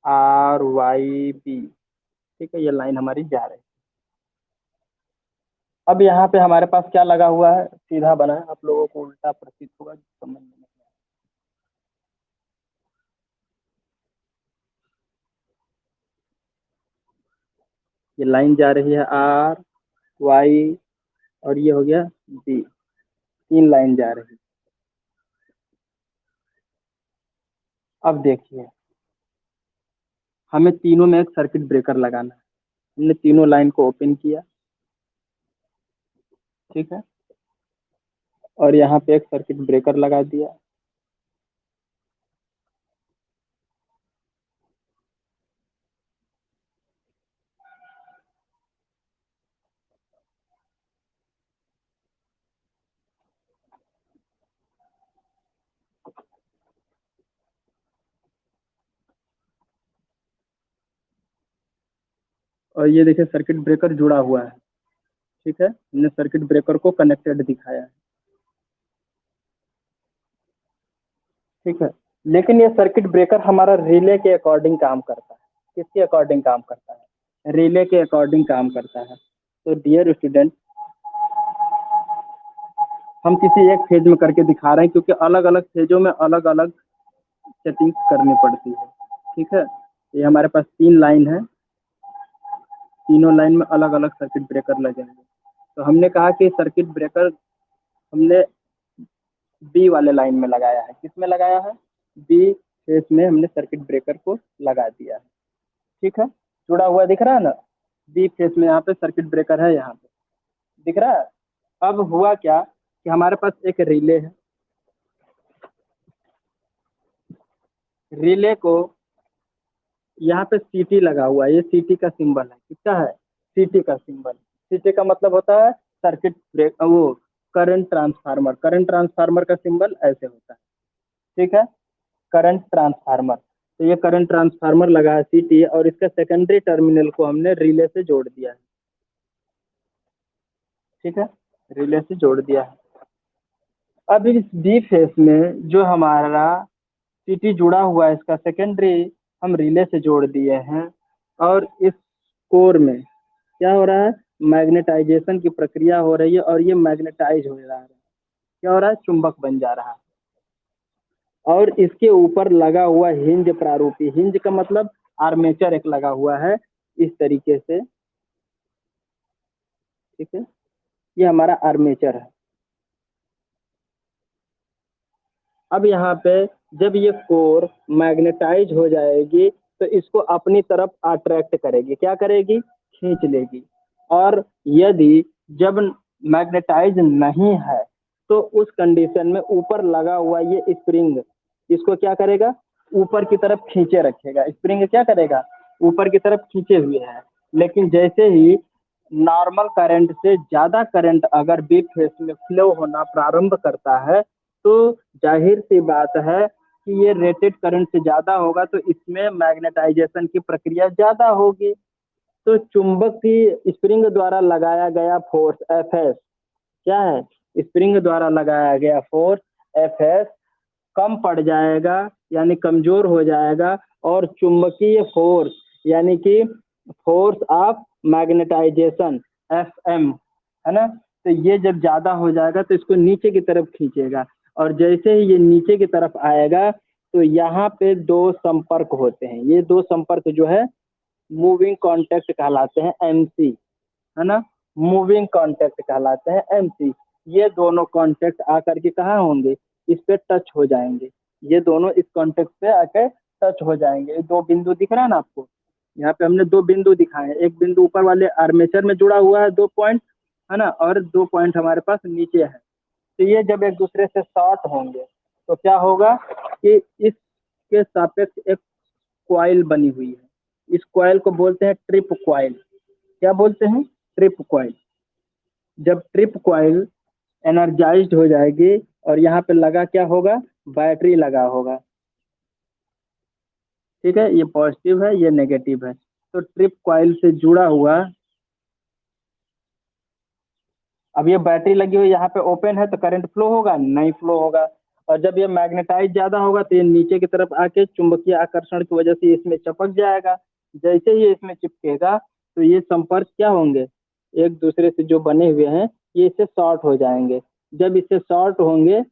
Speaker 1: RYB। ठीक है, ये लाइन हमारी जा रही है। अब यहाँ पे हमारे पास क्या लगा हुआ है? सीधा बना है, आप लोगों को उल्टा प्रतीत होगा, समझ में नहीं। ये लाइन जा रही है RY, और ये हो गया B। तीन लाइन जा रही है। अब देखिए, हमें तीनों में एक सर्किट ब्रेकर लगाना है। हमने तीनों लाइन को ओपन किया। ठीक है। और यहाँ पे एक सर्किट ब्रेकर लगा दिया। और ये देखिए सर्किट ब्रेकर जुड़ा हुआ है। ठीक है, हमने सर्किट ब्रेकर को कनेक्टेड दिखाया है। ठीक है। लेकिन ये सर्किट ब्रेकर हमारा रिले के अकॉर्डिंग काम करता है। किसके अकॉर्डिंग काम करता है? रिले के अकॉर्डिंग काम करता है। तो डियर स्टूडेंट, हम किसी एक फेज में करके दिखा रहे हैं, क्योंकि अलग अलग फेजों में अलग अलग सेटिंग करनी पड़ती है। ठीक है। ये हमारे पास तीन लाइन है। तीनों लाइन में अलग अलग सर्किट ब्रेकर लगेंगे। तो हमने कहा कि सर्किट ब्रेकर हमने बी वाले लाइन में लगाया है। किस में लगाया है? बी फेस में हमने सर्किट ब्रेकर को लगा दिया है। ठीक है। जुड़ा हुआ दिख रहा है ना? बी फेस में यहाँ पे सर्किट ब्रेकर है, यहाँ पे दिख रहा है। अब हुआ क्या कि हमारे पास एक रिले है। रिले को यहाँ पे सीटी लगा हुआ है। ये सीटी का सिंबल है। किसका है? सीटी का सिंबल। सीटी का मतलब होता है सर्किट ब्रेक, वो करंट ट्रांसफार्मर। करंट ट्रांसफार्मर का सिंबल ऐसे होता है। ठीक है। Current transformer. तो ये करंट ट्रांसफार्मर लगा है सीटी, और इसका सेकेंडरी टर्मिनल को हमने रिले से जोड़ दिया है। ठीक है। रिले से जोड़ दिया है। अब इस बी फेस में जो हमारा सीटी जुड़ा हुआ है, इसका सेकेंडरी हम रिले से जोड़ दिए हैं। और इस कोर में क्या हो रहा है? मैग्नेटाइजेशन की प्रक्रिया हो रही है, और ये मैग्नेटाइज हो रहा है। क्या हो रहा है? चुंबक बन जा रहा है। और इसके ऊपर लगा हुआ हिंज प्रारूपी, हिंज का मतलब आर्मेचर एक लगा हुआ है इस तरीके से। ठीक है। ये हमारा आर्मेचर है। अब यहाँ पे जब ये कोर मैग्नेटाइज हो जाएगी, तो इसको अपनी तरफ अट्रैक्ट करेगी। क्या करेगी? खींच लेगी। और यदि जब मैग्नेटाइज नहीं है, तो उस कंडीशन में ऊपर लगा हुआ ये स्प्रिंग इसको क्या करेगा? ऊपर की तरफ खींचे रखेगा। स्प्रिंग क्या करेगा? ऊपर की तरफ खींचे हुए है। लेकिन जैसे ही नॉर्मल करंट से ज्यादा करंट अगर बी फेस में फ्लो होना प्रारंभ करता है, तो जाहिर सी बात है कि ये रेटेड करंट से ज्यादा होगा, तो इसमें मैग्नेटाइजेशन की प्रक्रिया ज्यादा होगी। तो चुंबक की स्प्रिंग द्वारा लगाया गया फोर्स एफ एस क्या है? स्प्रिंग द्वारा लगाया गया फोर्स एफ एस कम पड़ जाएगा, यानी कमजोर हो जाएगा। और चुंबकीय फोर्स यानी कि फोर्स ऑफ मैग्नेटाइजेशन FM, है ना? तो ये जब ज्यादा हो जाएगा तो इसको नीचे की तरफ खींचेगा। और जैसे ही ये नीचे की तरफ आएगा, तो यहाँ पे दो संपर्क होते हैं। ये दो संपर्क जो है मूविंग कॉन्टेक्ट कहलाते हैं, MC, है ना? मूविंग कॉन्टेक्ट कहलाते हैं, MC। ये दोनों कॉन्टेक्ट आकर के कहाँ होंगे? इस पे टच हो जाएंगे। ये दोनों इस कॉन्टेक्ट पे आकर टच हो जाएंगे। ये दो बिंदु दिख रहा है ना आपको, यहाँ पे हमने दो बिंदु दिखाए हैं। एक बिंदु ऊपर वाले आर्मेचर में जुड़ा हुआ है, 2 पॉइंट है ना, और 2 पॉइंट हमारे पास नीचे है। तो ये जब एक दूसरे से शॉर्ट होंगे तो क्या होगा कि इसके सापेक्ष एक क्वाइल बनी हुई है। इस क्वाइल को बोलते हैं ट्रिप क्वाइल। क्या बोलते हैं? Trip coil. जब ट्रिप क्वाइल एनर्जाइज्ड हो जाएगी और यहाँ पे लगा क्या होगा, बैटरी लगा होगा। ठीक है, ये पॉजिटिव है, ये नेगेटिव है। तो ट्रिप क्वाइल से जुड़ा हुआ, अब ये बैटरी लगी हुई यहाँ पे ओपन है तो करंट फ्लो होगा? नहीं फ्लो होगा। और जब ये मैग्नेटाइज ज्यादा होगा तो ये नीचे की तरफ आके चुंबकीय आकर्षण की वजह से इसमें चिपक जाएगा। जैसे ही इसमें चिपकेगा तो ये संपर्क क्या होंगे, एक दूसरे से जो बने हुए हैं ये इससे शॉर्ट हो जाएंगे। जब इससे शॉर्ट होंगे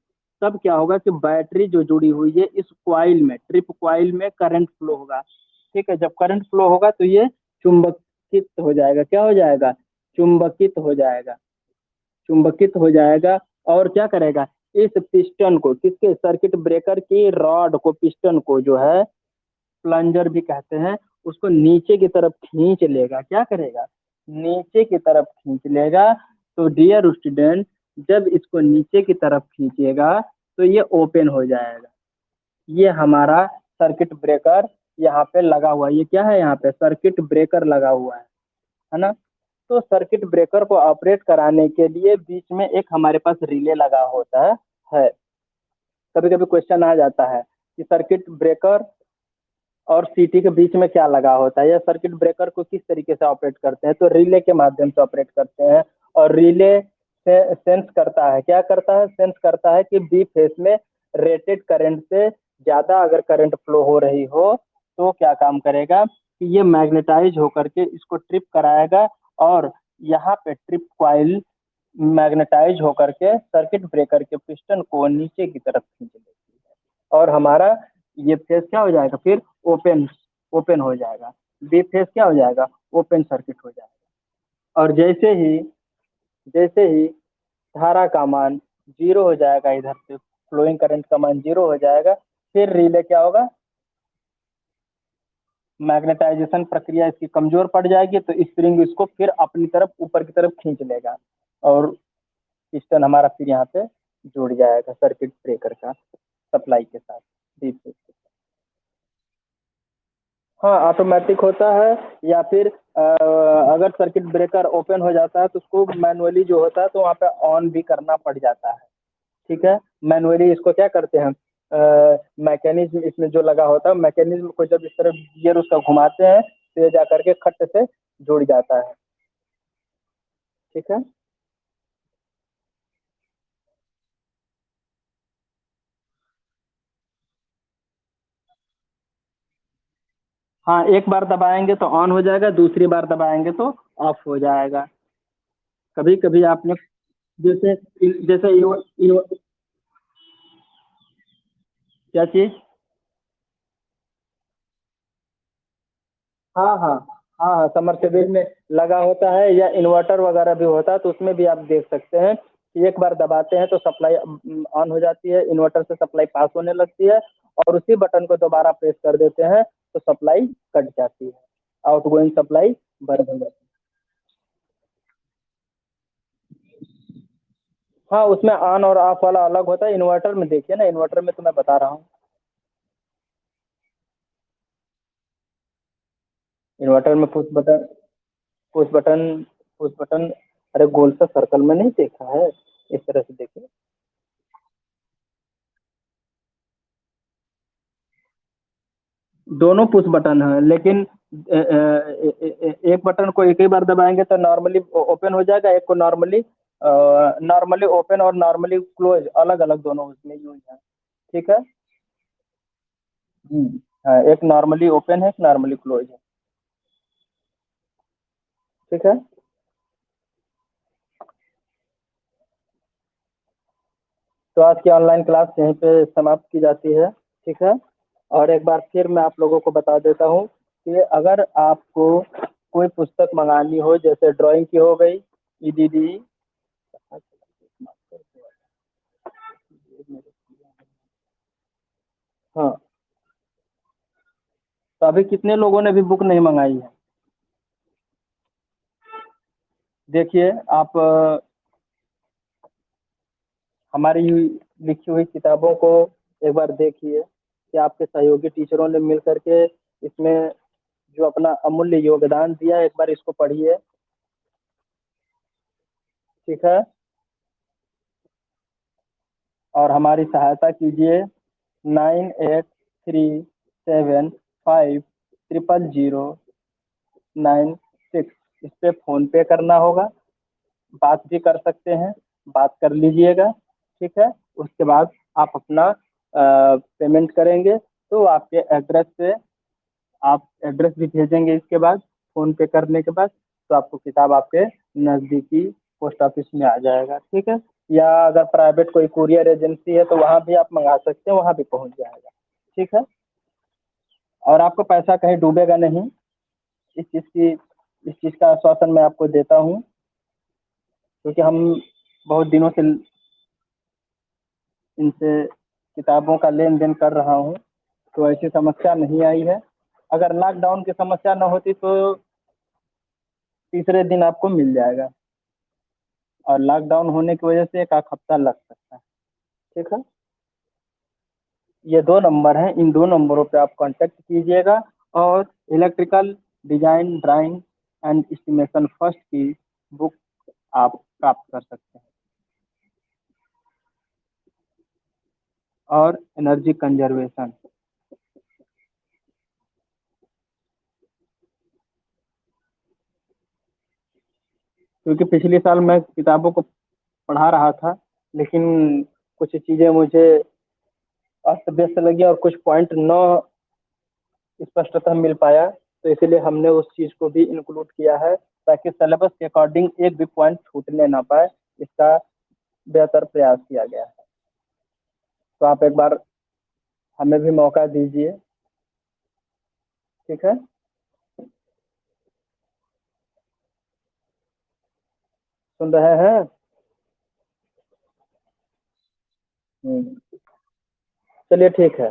Speaker 1: तब क्या होगा कि बैटरी जो जुड़ी हुई है इस क्वाइल में, ट्रिप क्वाइल में करंट फ्लो होगा। ठीक है, जब करंट फ्लो होगा तो ये चुंबकित हो जाएगा। क्या हो जाएगा? चुंबकित हो जाएगा। चुंबकित हो जाएगा और क्या करेगा, इस पिस्टन को, किसके, सर्किट ब्रेकर की रॉड को, पिस्टन को जो है प्लंजर भी कहते हैं, उसको नीचे की तरफ खींच लेगा। क्या करेगा? नीचे की तरफ खींच लेगा। तो डियर स्टूडेंट, जब इसको नीचे की तरफ खींचेगा तो ये ओपन हो जाएगा। ये हमारा सर्किट ब्रेकर यहाँ पे लगा हुआ है। ये क्या है? यहाँ पे सर्किट ब्रेकर लगा हुआ है ना। तो सर्किट ब्रेकर को ऑपरेट कराने के लिए बीच में एक हमारे पास रिले लगा होता है। कभी कभी क्वेश्चन आ जाता है कि सर्किट ब्रेकर और सीटी के बीच में क्या लगा होता है, या सर्किट ब्रेकर को किस तरीके से ऑपरेट करते हैं? तो रिले के माध्यम से ऑपरेट करते हैं। और रिले से सेंस करता है, क्या करता है? सेंस करता है कि बी फेस में रेटेड करंट से ज्यादा अगर करंट फ्लो हो रही हो तो क्या काम करेगा कि ये मैग्नेटाइज होकर के इसको ट्रिप कराएगा, और यहाँ पे ट्रिप कॉइल मैग्नेटाइज होकर के सर्किट ब्रेकर के पिस्टन को नीचे की तरफ खींच लेती है, और हमारा ये फेस क्या हो जाएगा, फिर ओपन ओपन हो जाएगा। बी फेस क्या हो जाएगा? ओपन सर्किट हो जाएगा। और जैसे ही धारा का मान जीरो हो जाएगा, इधर से फ्लोइंग करंट का मान जीरो हो जाएगा, फिर रिले क्या होगा, मैग्नेटाइजेशन प्रक्रिया इसकी कमजोर पड़ जाएगी, तो स्प्रिंग इसको फिर अपनी तरफ ऊपर की तरफ खींच लेगा, और पिस्टन हमारा फिर यहाँ पे जुड़ जाएगा सर्किट ब्रेकर का सप्लाई के साथ, डी फेस के साथ। हाँ, ऑटोमेटिक होता है, या फिर अगर सर्किट ब्रेकर ओपन हो जाता है तो उसको मैनुअली जो होता है तो वहाँ पे ऑन भी करना पड़ जाता है। ठीक है, मैनुअली इसको क्या करते हैं, मैकेनिज्म इसमें जो लगा होता है, मैकेनिज्म को जब इस तरह गियर उसका घुमाते हैं तो ये जा करके खट से जुड़ जाता है। ठीक है। हाँ, एक बार दबाएंगे तो ऑन हो जाएगा, दूसरी बार दबाएंगे तो ऑफ हो जाएगा। कभी कभी आपने, जैसे जैसे क्या चीज? हाँ हाँ, हाँ हाँ, समरसेबिल में लगा होता है, या इन्वर्टर वगैरह भी होता है, तो उसमें भी आप देख सकते हैं कि एक बार दबाते हैं तो सप्लाई ऑन हो जाती है, इन्वर्टर से सप्लाई पास होने लगती है, और उसी बटन को दोबारा प्रेस कर देते हैं तो सप्लाई कट जाती है, आउटगोइंग सप्लाई बंद हो जाती है। हाँ, उसमें ऑन और ऑफ वाला अलग होता है। इन्वर्टर में देखिए ना, इन्वर्टर में तो मैं बता रहा हूँ, इन्वर्टर में पुश बटन पुश बटन, अरे गोल सा सर्कल में नहीं देखा है, इस तरह से देखिए। दोनों पुश बटन है, लेकिन एक बटन को एक ही बार दबाएंगे तो नॉर्मली ओपन हो जाएगा, एक को नॉर्मली नॉर्मली ओपन और नॉर्मली क्लोज, अलग अलग दोनों उसमें यूज है। ठीक है। हाँ, एक नॉर्मली ओपन है, एक नॉर्मली क्लोज है। ठीक है। तो आज की ऑनलाइन क्लास यहीं पे समाप्त की जाती है। ठीक है। और एक बार फिर मैं आप लोगों को बता देता हूँ कि अगर आपको कोई पुस्तक मंगानी हो, जैसे ड्राइंग की हो गई, ईडीडी, हाँ, तो अभी कितने लोगों ने भी बुक नहीं मंगाई है? देखिए आप हमारी लिखी हुई किताबों को एक बार देखिए कि आपके सहयोगी टीचरों ने मिल करके इसमें जो अपना अमूल्य योगदान दिया है, एक बार इसको पढ़िए। ठीक है। और हमारी सहायता कीजिए। 98375009 6 इस पे फोन पे करना होगा। बात भी कर सकते हैं, बात कर लीजिएगा। ठीक है। उसके बाद आप अपना पेमेंट करेंगे तो आपके एड्रेस पे आप एड्रेस भी भेजेंगे। इसके बाद फोन पे करने के बाद तो आपको किताब आपके नज़दीकी पोस्ट ऑफिस में आ जाएगा। ठीक है। या अगर प्राइवेट कोई कुरियर एजेंसी है तो वहाँ भी आप मंगा सकते हैं, वहाँ भी पहुँच जाएगा। ठीक है। और आपका पैसा कहीं डूबेगा नहीं। इस चीज़ का आश्वासन मैं आपको देता हूँ, क्योंकि हम बहुत दिनों से इनसे किताबों का लेन देन कर रहा हूँ, तो ऐसी समस्या नहीं आई है। अगर लॉकडाउन की समस्या न होती तो तीसरे दिन आपको मिल जाएगा, और लॉकडाउन होने की वजह से एक आध हफ्ता लग सकता है। ठीक है। ये दो नंबर हैं, इन दो नंबरों पे आप कांटेक्ट कीजिएगा और electrical design drawing and estimation first की बुक आप प्राप्त कर सकते हैं। और एनर्जी कंजर्वेशन, क्योंकि पिछले साल मैं किताबों को पढ़ा रहा था, लेकिन कुछ चीज़ें मुझे अस्त व्यस्त लगी और कुछ पॉइंट न स्पष्टतः मिल पाया, तो इसीलिए हमने उस चीज़ को भी इंक्लूड किया है, ताकि सिलेबस के अकॉर्डिंग एक भी पॉइंट छूटने ना पाए। इसका बेहतर प्रयास किया गया है। तो आप एक बार हमें भी मौका दीजिए। ठीक है। सुन रहे हैं? चलिए ठीक है।